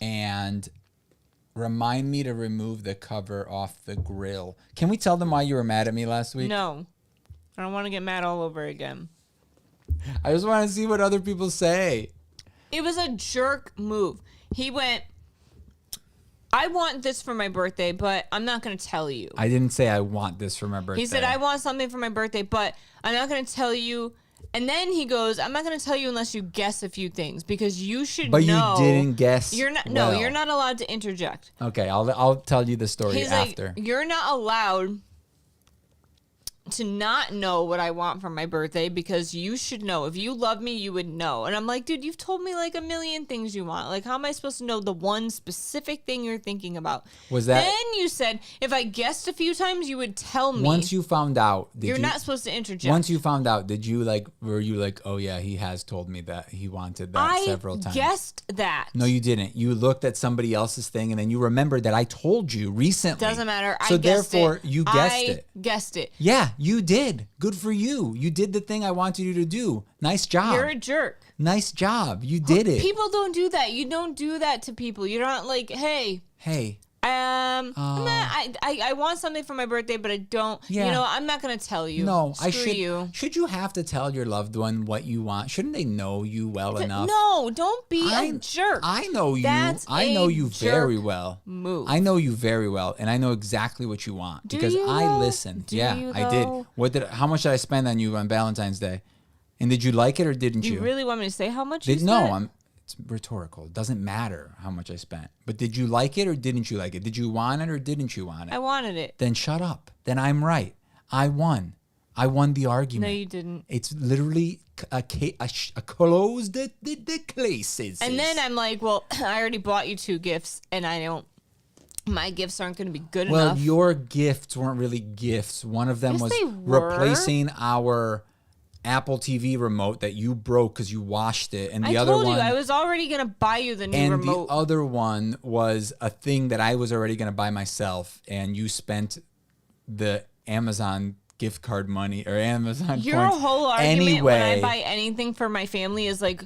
And remind me to remove the cover off the grill. Can we tell them why you were mad at me last week? No. I don't want to get mad all over again. I just want to see what other people say. It was a jerk move. He went, I want this for my birthday, but I'm not going to tell you. I didn't say I want this for my birthday. He said, I want something for my birthday, but I'm not going to tell you. And then he goes, I'm not going to tell you unless you guess a few things because you should But know. you didn't guess. You're not. well. No, you're not allowed to interject. Okay, I'll tell you the story He's after. like, you're not allowed to not know what I want for my birthday because you should know. If you love me, you would know. And I'm like, dude, you've told me like a million things you want. Like, how am I supposed to know the one specific thing you're thinking about? Was that Then you said if I guessed a few times, you would tell me. once you found out? You're not supposed to interject. Once you found out, were you like, oh yeah, he has told me that he wanted that several times? I guessed that. No, you didn't. You looked at somebody else's thing, and then you remembered that I told you recently. Doesn't matter. So I guessed therefore, it. you guessed it. Guessed it. Yeah, you did. Good for you. You did the thing I wanted you to do. Nice job. You're a jerk. Nice job. You did it. People don't do that. You don't do that to people. You're not like, hey, Hey. I want something for my birthday, but I don't. Yeah. You know, I'm not gonna tell you. No, Screw I should. you. Should you have to tell your loved one what you want? Shouldn't they know you well enough? No, don't be a jerk. I know you. That's I know a you jerk very well. move. I know you very well, and I know exactly what you want Do because you, I though? listened. Do Yeah, you, I did. though? How much did I spend on you on Valentine's Day? And did you like it or didn't you? You really want me to say how much? You No, spent? it's rhetorical. It doesn't matter how much I spent. But did you like it or didn't you like it? Did you want it or didn't you want it? I wanted it. Then shut up. Then I'm right. I won. I won the argument. No, you didn't. It's literally a closed the cases. And then I'm like, well, I already bought you 2 gifts, and I don't. My gifts aren't going to be good well, enough. your gifts weren't really gifts. One of them Yes, was they were. replacing our Apple TV remote that you broke because you washed it, and the I other told one, you I was already gonna buy you the new and remote. the other one was a thing that I was already gonna buy myself, and you spent the Amazon gift card money or Amazon Your points whole argument anyway. when I buy anything for my family is like,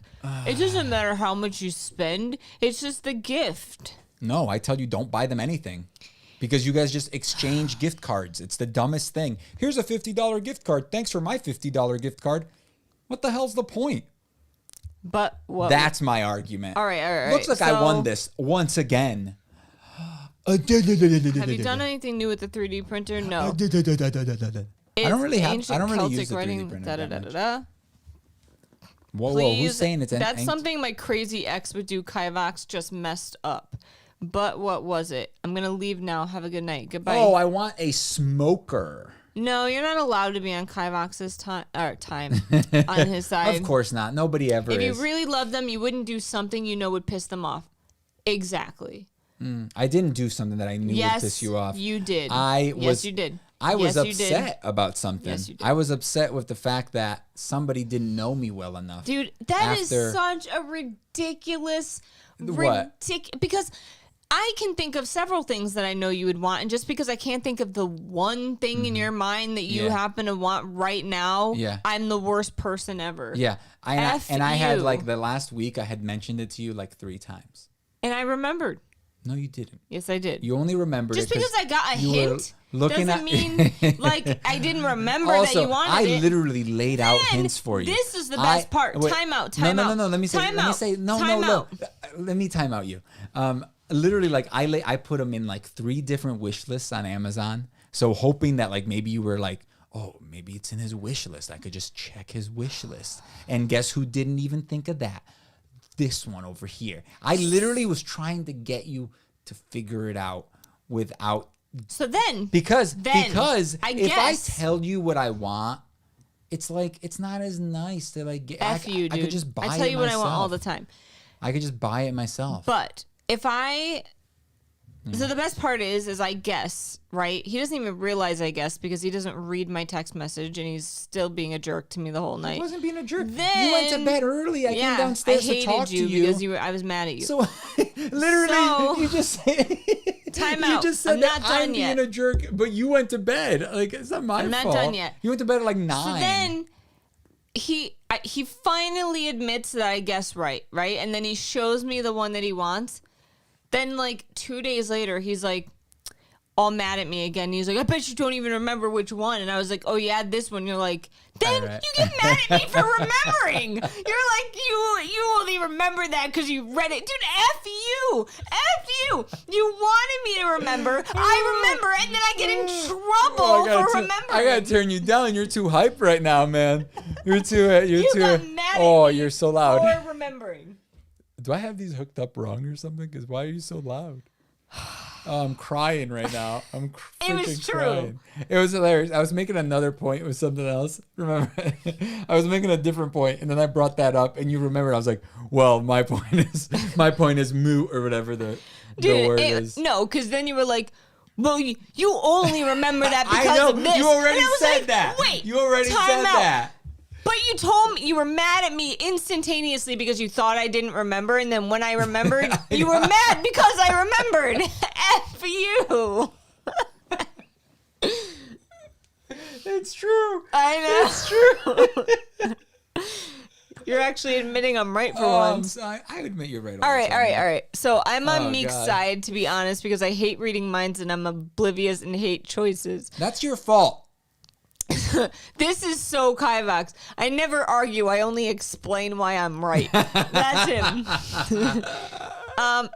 it doesn't matter how much you spend. It's just the gift. No, I tell you, don't buy them anything. Because you guys just exchange gift cards. It's the dumbest thing. Here's a $50 gift card. Thanks for my $50 gift card. What the hell's the point? But what? That's my argument. All right. Looks like I So, won this once again. Have you done anything new with the 3D printer? No. I don't really use the 3D writing, printer that much. da-da-da-da-da. Whoa, Please, who's saying it's that's something my crazy ex would do. Kivox just messed up. But what was it? I'm gonna leave now. Have a good night. Goodbye. Oh, I want a smoker. No, you're not allowed to be on Kivox's time on his side. Of course not. Nobody ever If is. you really love them, you wouldn't do something you know would piss them off. Exactly. I didn't do something that I knew would piss you off. You did. Yes, you did. I was Yes, you did. upset about something. Yes, you did. I was upset with the fact that somebody didn't know me well enough. Dude, that is After- such a ridiculous What? because I can think of several things that I know you would want, and just because I can't think of the one thing in your mind that you Yeah. happen to want right now, Yeah. I'm the worst person ever. Yeah, I F had you. like the last week I had mentioned it to you like 3 times. And I remembered. No, you didn't. Yes, I did. You only remembered Just it because I got a you were hint looking doesn't mean like I didn't remember also, that you wanted I it. literally laid out Then hints for you. This is the best part. wait, Time out. No. Let me say. Time Let me out. say. No. Time out. Let me time out you. Literally, like I put them in like 3 different wish lists on Amazon. So hoping that like maybe you were like, oh, maybe it's in his wish list. I could just check his wish list. And guess who didn't even think of that? This one over here. I literally was trying to get you to figure it out without. So then, Because I if I guess- tell you what I want, it's like it's not as nice to like get. F you, dude. I could just buy it I tell you what I want all myself. the time. I could just buy it myself. But if I, so the best part is I guess, right? He doesn't even realize I guess because he doesn't read my text message and he's still being a jerk to me the whole I night. wasn't being a jerk. You Then- went to bed early. I came downstairs I to talk hated you to you because I was mad at you. So literally, So- you just said. Time You out. just said I'm that not done I'm yet. being a jerk, but you went to bed. Like it's not my I'm not fault. done yet. You went to bed at like 9. So then he finally admits that I guess right, and then he shows me the one that he wants. Then like 2 days later, he's like all mad at me again. He's like, I bet you don't even remember which one. And I was like, oh yeah, this one. You're like, then All right. you get mad at me for remembering. You're like, you only remember that because you read it. Dude, F you. F you. You wanted me to remember. I remember, and then I get in trouble for remembering. I gotta turn you down. You're too hype right now, man. You're too. You're You too. got mad at Oh, me you're so loud. for remembering. Do I have these hooked up wrong or something? Because why are you so loud? Oh, I'm crying right now. I'm It was freaking true. crying. It was hilarious. I was making another point with something else. Remember? I was making a different point, and then I brought that up, and you remembered. I was like, "Well, my point is moot or whatever the word is." No, because then you were like, well, you only remember that I because know. of this. You already And I was said like, that. Wait, You already time said out. that. But you told me you were mad at me instantaneously because you thought I didn't remember, and then when I remembered, you were mad because I remembered. F you. It's true. I know. It's true. You're actually admitting I'm right for I'm once. sorry. I admit you're right. All right. So I'm on Oh, Meek's God. side, to be honest, because I hate reading minds and I'm oblivious and hate choices. That's your fault. This is so Kivox. I never argue. I only explain why I'm right. That's him.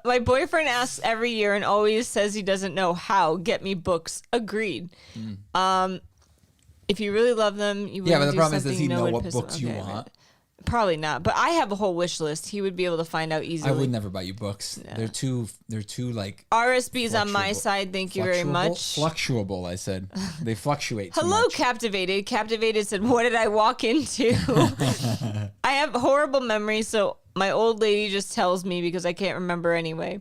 My boyfriend asks every year and always says he doesn't know how. Get me books. Agreed. If you really love them, you Yeah, but wouldn't the do problem is, something does he you know would what piss books you okay, want? right. Probably not. But I have a whole wish list. He would be able to find out easily. I would never buy you books. Yeah. They're too like RSB's on my fluctuable- side. Thank you very fluctuable? much. Fluctuable, I said. They fluctuate too Hello, much. Captivated. Captivated said, what did I walk into? I have horrible memories, so my old lady just tells me because I can't remember anyway.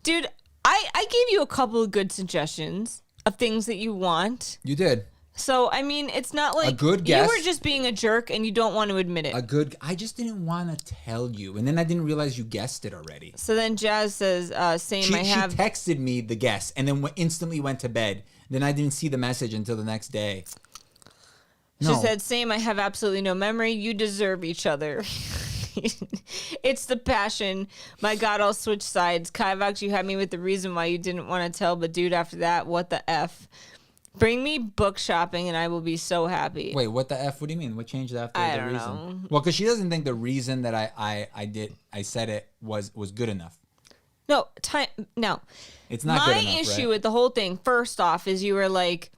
Dude, I gave you a couple of good suggestions of things that you want. You did. So, I mean, it's not like good you guess. were just being a jerk and you don't want to admit it. I just didn't want to tell you. And then I didn't realize you guessed it already. So then Jazz says, same, She I have. texted me the guess and then instantly went to bed. Then I didn't see the message until the next day. She said, same, I have absolutely no memory. You deserve each other. It's the passion. My God, I'll switch sides. Kivox, you had me with the reason why you didn't want to tell, but dude, after that, what the F? Bring me book shopping and I will be so happy. Wait, what the F? What do you mean? What changed after I the don't reason? know. Well, because she doesn't think the reason that I said it was good enough. No. It's not good enough, My issue right? with the whole thing, first off, is you were like,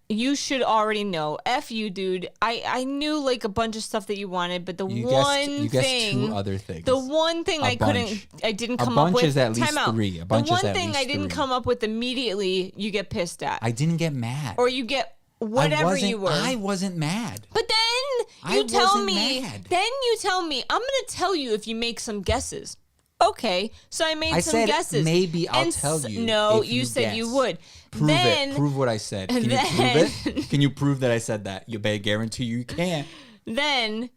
you should already know. F you, dude. I knew like a bunch of stuff that you wanted, but You guessed two other things. The one thing I didn't come up with. A bunch is at least Time out. three. A bunch the is one at thing least I didn't three. come up with immediately, you get pissed at. I didn't get mad. Or you get whatever you were. I wasn't mad. But then I you tell wasn't me. mad. Then you tell me. I'm gonna tell you if you make some guesses. Okay, so I made I some said guesses. maybe I'll And tell you. No, if you said guess. you would. Prove then, it. Prove what I said. Can you prove it? Can you prove that I said that? You better guarantee you can't. Then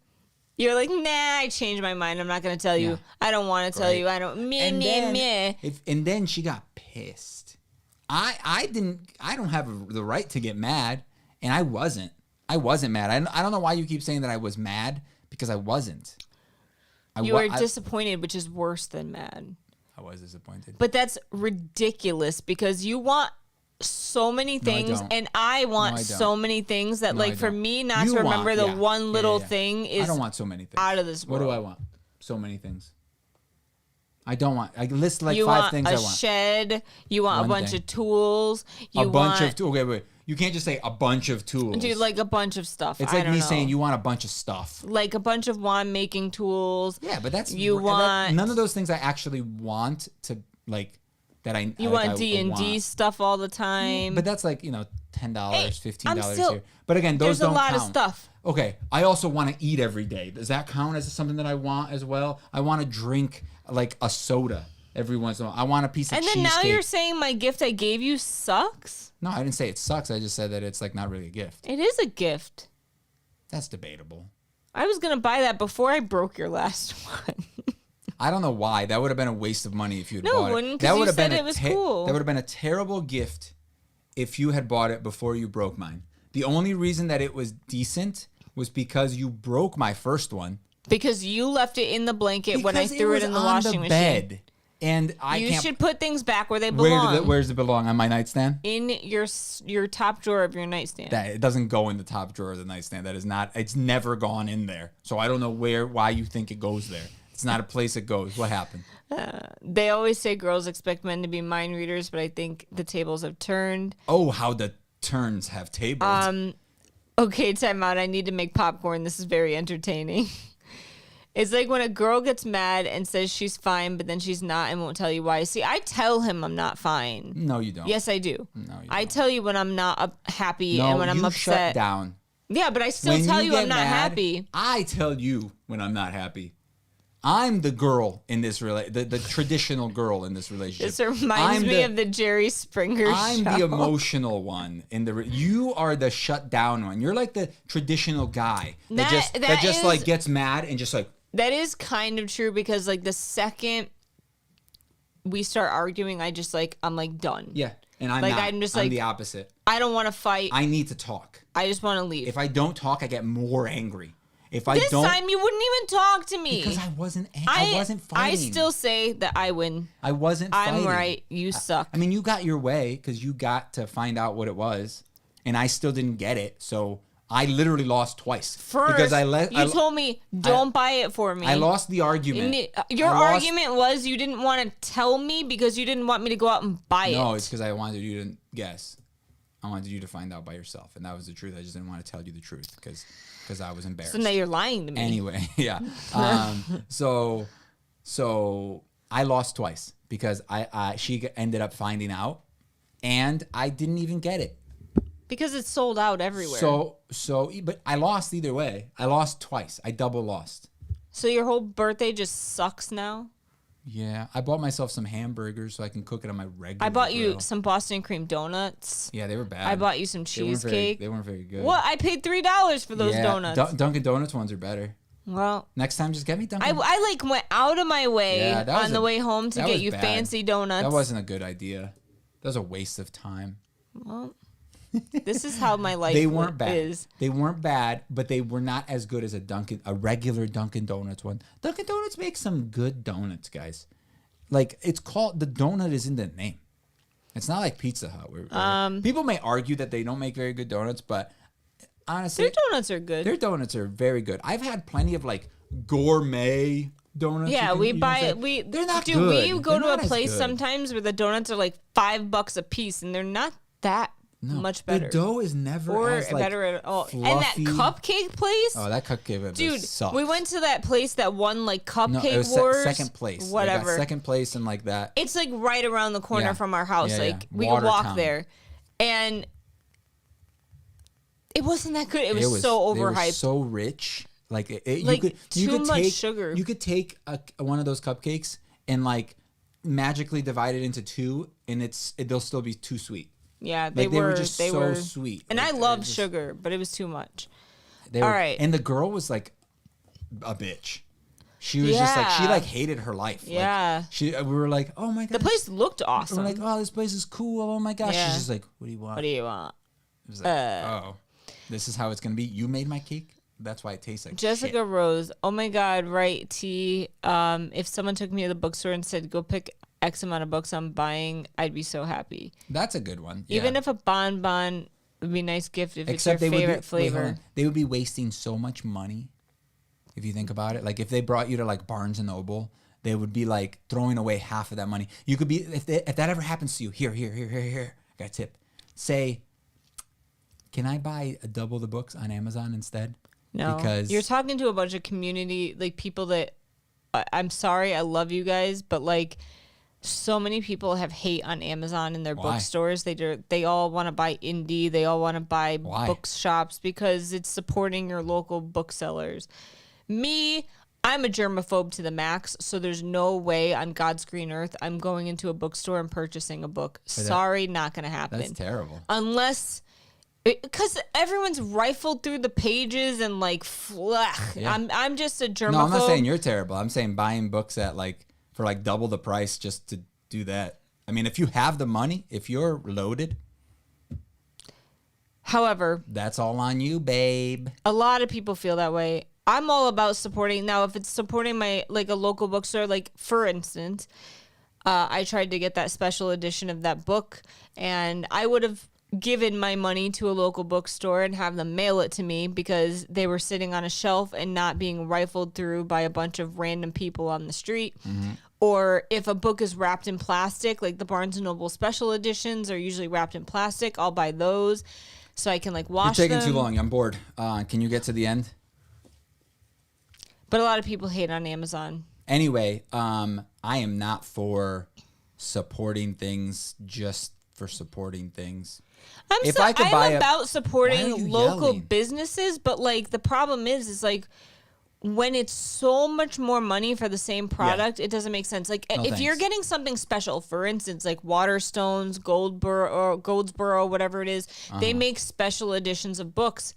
you're like, nah, I changed my mind. I'm not gonna tell you. Yeah. I don't want to tell Right. you. I don't. And then, Meh. and then she got pissed. I don't have the right to get mad, and I wasn't mad. I don't know why you keep saying that I was mad, because I wasn't. You were disappointed, which is worse than mad. I was disappointed. But that's ridiculous because you want so many things, don't. and I want No, I don't. so many things that, No, I like, for don't. me not You to remember want- the yeah. one Yeah, little yeah. thing is I don't want so many things. out of this What world. do I want? So many things. I don't want. I list like You 5 want things a I want. shed. You want One a bunch thing. of tools. You A bunch want, of okay, wait. You can't just say a bunch of tools. dude, like a bunch of stuff. it's I like don't me know. saying you want a bunch of stuff. Like a bunch of wand making tools. Yeah, but that's You want- none of those things I actually want to like that I You like, want I D&D want. stuff all the time. But that's like, $10, Hey, $15 I'm still- here. But again, those There's don't a lot count. of stuff. Okay, I also want to eat every day. Does that count as something that I want as well? I want to drink like a soda every once in a while. I want a piece of And then cheesecake. now you're saying my gift I gave you sucks? No, I didn't say it sucks. I just said that it's like not really a gift. It is a gift. That's debatable. I was going to buy that before I broke your last one. I don't know why. That would have been a waste of money if you had No, bought it it. wouldn't, 'cause That you would have said been it was cool. That would have been a terrible gift if you had bought it before you broke mine. The only reason that it was decent was because you broke my first one. Because you left it in the blanket when I Because threw it was in the on washing machine. bed. And You can't. should put things back where they belong. Where does it belong? On my nightstand? In your top drawer of your nightstand. That it doesn't go in the top drawer of the nightstand. That is not. It's never gone in there. So I don't know why you think it goes there. It's not a place it goes. What happened? They always say girls expect men to be mind readers, but I think the tables have turned. Oh, how the turns have tables. Okay, time out. I need to make popcorn. This is very entertaining. It's like when a girl gets mad and says she's fine, but then she's not and won't tell you why. See, I tell him I'm not fine. No, you don't. Yes, I do. No, you I don't. tell you when I'm not happy No, and when I'm you upset. shut down. Yeah, but I still When tell you get I'm not mad, happy. I tell you when I'm not happy. I'm the girl in this the traditional girl in this relationship. This reminds me of the Jerry Springer I'm show. the emotional one in the. You are the shut down one. You're like the traditional guy that just is- like gets mad and just like. That is kind of true because like the second we start arguing, I'm like done. Yeah, and I'm Like, not. I'm just I'm like- the opposite. I don't want to fight. I need to talk. I just want to leave. If I don't talk, I get more angry. If I This don't, time you wouldn't even talk to me. because I wasn't fighting. I still say that I win. I wasn't fighting. I'm right. You suck. I mean, you got your way because you got to find out what it was, and I still didn't get it. So I literally lost twice. First, because you told me don't buy it for me. I lost the argument. Your I lost- argument was you didn't want to tell me because you didn't want me to go out and buy it. No, it's because I wanted you to guess. I wanted you to find out by yourself, and that was the truth. I just didn't want to tell you the truth because I was embarrassed. So now you're lying to me. Anyway, yeah. So I lost twice because she ended up finding out, and I didn't even get it. Because it's sold out everywhere. But I lost either way. I lost twice. I double lost. So your whole birthday just sucks now? Yeah, I bought myself some hamburgers so I can cook it on my regular I bought you grill. some Boston cream donuts. Yeah, they were bad. I bought you some They weren't cheesecake. They weren't very good. What? I paid $3 for those Yeah, donuts. Dunkin' Donuts ones are better. Well, Next time, just get me Dunkin'. I like went out of my way Yeah, that was on the way home to that get was you bad. fancy donuts. That wasn't a good idea. That was a waste of time. Well, this is how my life They weren't bad. is. They weren't bad, but they were not as good as a regular Dunkin' Donuts one. Dunkin' Donuts makes some good donuts, guys. Like, it's called, the donut is in the name. It's not like Pizza Hut. Where people may argue that they don't make very good donuts, but honestly, Their donuts are good. their donuts are very good. I've had plenty of like gourmet donuts. Yeah, you we can buy say. it. They're not Dude, good. we go They're to not a as place good. sometimes where the donuts are like $5 a piece, and they're not that much better. The dough is never or as like better at all. fluffy. And that cupcake place. Oh, that cupcake Dude, sucks. we went to that place that won like No, Cupcake it was Wars. second place. They got Whatever. second place and like that. It's like right around the corner Yeah. from our house. Yeah, like yeah. we can walk Watertown. there, and it wasn't that good. It was so They were overhyped. so rich. Like, Like, you too could much take, sugar. You could take one of those cupcakes and like magically divide it into two, and they'll still be too sweet. Yeah, Like, they were just they so were sweet. And Like, I they love were just- sugar, but it was too much. They All were, right. And the girl was like a bitch. She was just like, she Yeah. like hated her life. Like, Yeah. we were like, oh my god. The place looked awesome. We're like, oh, this place is cool. Oh my gosh. Yeah. She's just like, what do you want? What do you want? It was like, oh, this is how it's gonna be. You made my cake. That's why it tastes like Jessica shit. Rose. Oh my God, right, T. If someone took me to the bookstore and said, go pick X amount of books I'm buying, I'd be so happy. That's a good one. Yeah. Even if a bonbon would be a nice gift if Except it's your they favorite would be, wait, hold flavor. on. They would be wasting so much money if you think about it. Like if they brought you to like Barnes and Noble, they would be like throwing away half of that money. You could be if that ever happens to you. Here. I got a tip. Say, can I buy double the books on Amazon instead? No, because you're talking to a bunch of community, like people that, I'm sorry, I love you guys, but like so many people have hate on Amazon in their Why? bookstores. They all want to buy indie. They all want to buy Why? bookshops because it's supporting your local booksellers. Me, I'm a germaphobe to the max, so there's no way on God's green earth I'm going into a bookstore and purchasing a book. Sorry, not going to happen. that's terrible. Unless, because everyone's rifled through the pages and like, Yeah. I'm just a germaphobe. No, I'm not saying you're terrible. I'm saying buying books at like for like double the price just to do that. I mean, if you have the money, if you're loaded, However, that's all on you, babe. a lot of people feel that way. I'm all about supporting. Now, if it's supporting my, like a local bookstore, like for instance, I tried to get that special edition of that book, and I would have given my money to a local bookstore and have them mail it to me because they were sitting on a shelf and not being rifled through by a bunch of random people on the street. Or if a book is wrapped in plastic, like the Barnes & Noble special editions are usually wrapped in plastic, I'll buy those so I can like wash You're taking them. too long. I'm bored. Can you get to the end? But a lot of people hate on Amazon. Anyway, I am not for supporting things just for supporting things. If I could buy I'm a- about Why are supporting you local yelling? businesses, but like the problem is like when it's so much more money for the same product, it doesn't make sense. Like if you're thanks. getting something special, for instance, like Waterstones, Goldsboro, whatever it is, they make special editions of books.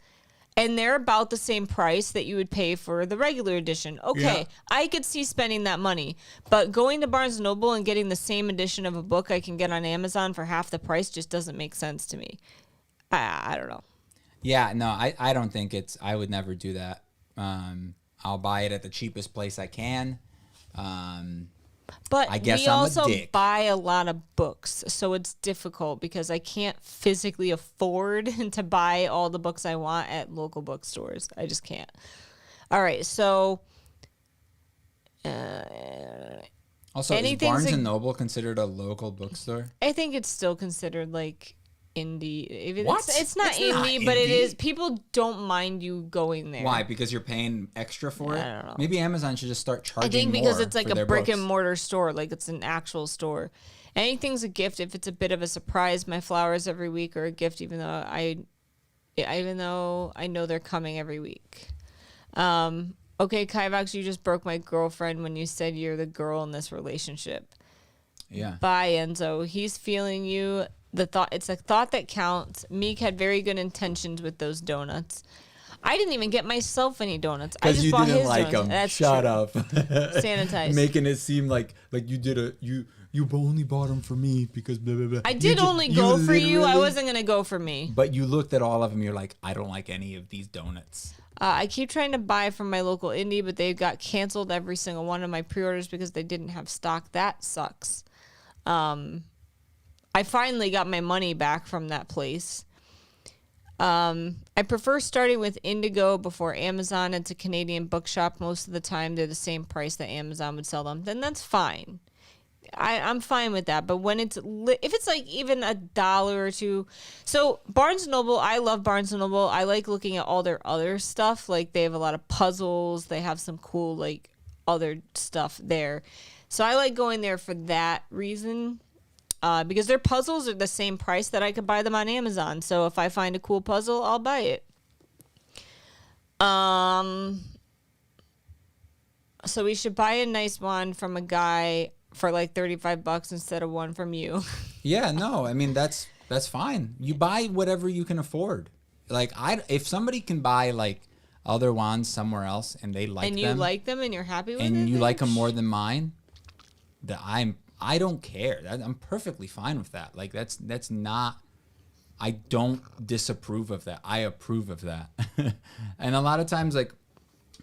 And they're about the same price that you would pay for the regular edition. Okay, Yeah. I could see spending that money. But going to Barnes & Noble and getting the same edition of a book I can get on Amazon for half the price just doesn't make sense to me. I don't know. Yeah, no, I don't think I would never do that. I'll buy it at the cheapest place I can. But I guess we I'm a also dick. buy a lot of books, so it's difficult because I can't physically afford to buy all the books I want at local bookstores. I just can't. All right, so Also, is Anything's Barnes a- and Noble considered a local bookstore? I think it's still considered like indie. Even What? It's not It's not indie, but it indie. is. People don't mind you going there. Why? Because you're paying extra for it? I don't know. Maybe Amazon should just start charging I think because more it's like for a their brick books. and mortar store, like it's an actual store. Anything's a gift if it's a bit of a surprise. My flowers every week are a gift, even though I know they're coming every week. Okay, Kivox, you just broke my girlfriend when you said you're the girl in this relationship. Yeah. Bye, Enzo. He's feeling you. It's a thought that counts. Meek had very good intentions with those donuts. I didn't even get myself any donuts. I just you bought didn't his like donuts. them. That's Shut true. up. Sanitized. Making it seem like you only bought them for me because blah blah blah. I did only go for you. I wasn't gonna go for me. But you looked at all of them. You're like, I don't like any of these donuts. I keep trying to buy from my local indie, but they got canceled every single one of my pre-orders because they didn't have stock. That sucks. I finally got my money back from that place. I prefer starting with Indigo before Amazon. It's a Canadian bookshop. Most of the time, they're the same price that Amazon would sell them. Then that's fine. I'm fine with that. But when if it's like even $1 or $2. So Barnes & Noble, I love Barnes & Noble. I like looking at all their other stuff. Like they have a lot of puzzles. They have some cool like other stuff there. So I like going there for that reason. Because their puzzles are the same price that I could buy them on Amazon. So if I find a cool puzzle, I'll buy it. So we should buy a nice one from a guy for like $35 instead of one from you. Yeah, no, I mean that's fine. You buy whatever you can afford. Like if somebody can buy like other wands somewhere else and they like them, and you like them and you're happy with it, and you then like them more than mine, I don't care. I'm perfectly fine with that. Like that's not. I don't disapprove of that. I approve of that. And a lot of times, like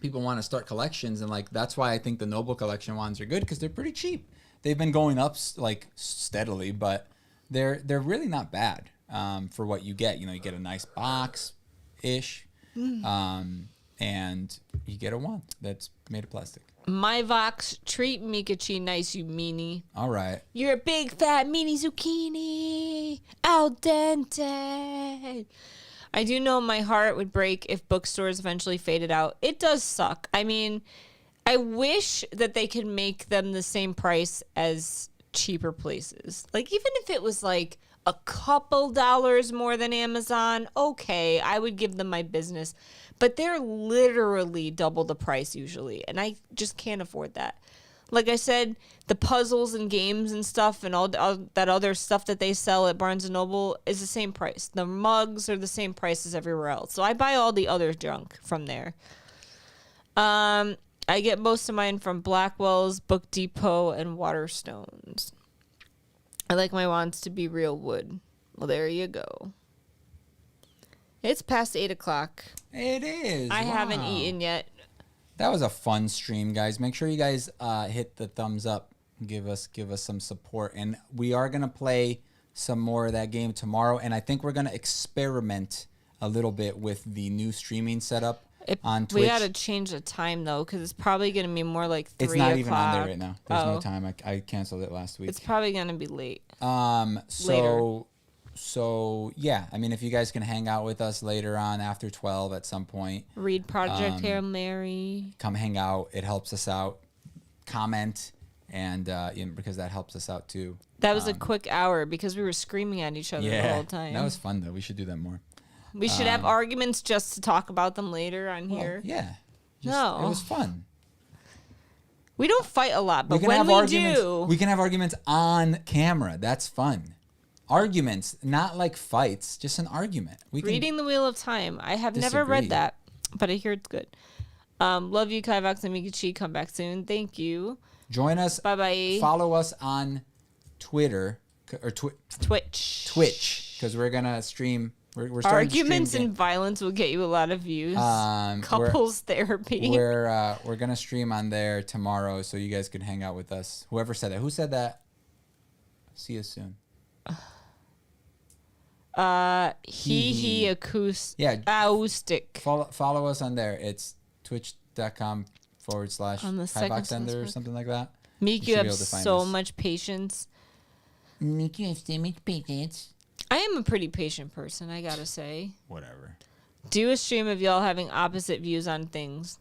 people want to start collections, and like that's why I think the Noble Collection wands are good because they're pretty cheap. They've been going up like steadily, but they're really not bad for what you get. You know, you get a nice box ish, and you get a wand that's made of plastic. My Vox, treat Meekachii nice, you meanie. All right. You're a big fat meanie zucchini, al dente. I do know my heart would break if bookstores eventually faded out. It does suck. I mean, I wish that they could make them the same price as cheaper places. Like, even if it was like a couple dollars more than Amazon, okay, I would give them my business. But they're literally double the price usually, and I just can't afford that. Like I said, the puzzles and games and stuff and all that other stuff that they sell at Barnes & Noble is the same price. The mugs are the same price as everywhere else. So I buy all the other junk from there. I get most of mine from Blackwell's, Book Depot, and Waterstones. I like my wands to be real wood. Well, there you go. It's past 8 o'clock. It is. I haven't Wow. eaten yet. That was a fun stream, guys. Make sure you guys hit the thumbs up. Give us some support, and we are gonna play some more of that game tomorrow. And I think we're gonna experiment a little bit with the new streaming setup on Twitch. We got to change the time though, because it's probably going to be more like 3 o'clock. It's not even on there right now. There's no Oh. time. I canceled it last week. It's probably going to be late. So yeah, I mean, if you guys can hang out with us later on after 12 at some point, Read Project Hail Mary. come hang out. It helps us out. Comment, and because that helps us out too. That was a quick hour because we were screaming at each other the whole time. That was fun though. We should do that more. We should have arguments just to talk about them later on here. Yeah. No. It was fun. We don't fight a lot, but We can when have we arguments. do, We can have arguments on camera. That's fun. Arguments, not like fights, just an argument. We can, Reading the Wheel of Time. I have never Disagree. read that, but I hear it's good. Love you, Kivox and Meekachii. Come back soon. Thank you. join us. Bye-bye. Follow us on Twitter or Twitch. because we're gonna stream. We're starting Arguments to stream and violence will get you a lot of views. we're- Couples therapy. We're gonna stream on there tomorrow, so you guys can hang out with us. Whoever said that? Who said that? See you soon. He acoustic. Yeah. Acoustic. Follow us on there. It's twitch.com/. On the second Kivox Ender or Facebook. something like that. Meek, should you be have able to find so us. much patience. Meek, you have so much patience. I am a pretty patient person, I gotta say. Whatever. Do a stream of y'all having opposite views on things.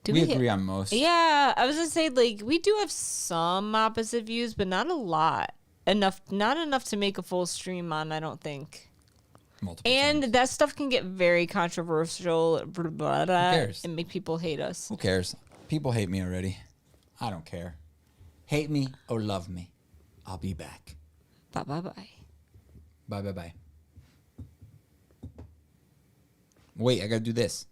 Do We agree on most. Yeah, I was gonna say, like, we do have some opposite views, but not a lot. Not enough to make a full stream on, I don't think. Multiple And times. that stuff can get very controversial, blah, blah, blah, cares? and make people hate us. Who cares? People hate me already. I don't care. Hate me or love me. I'll be back. Bye bye bye. Bye, bye, bye. Wait, I gotta do this.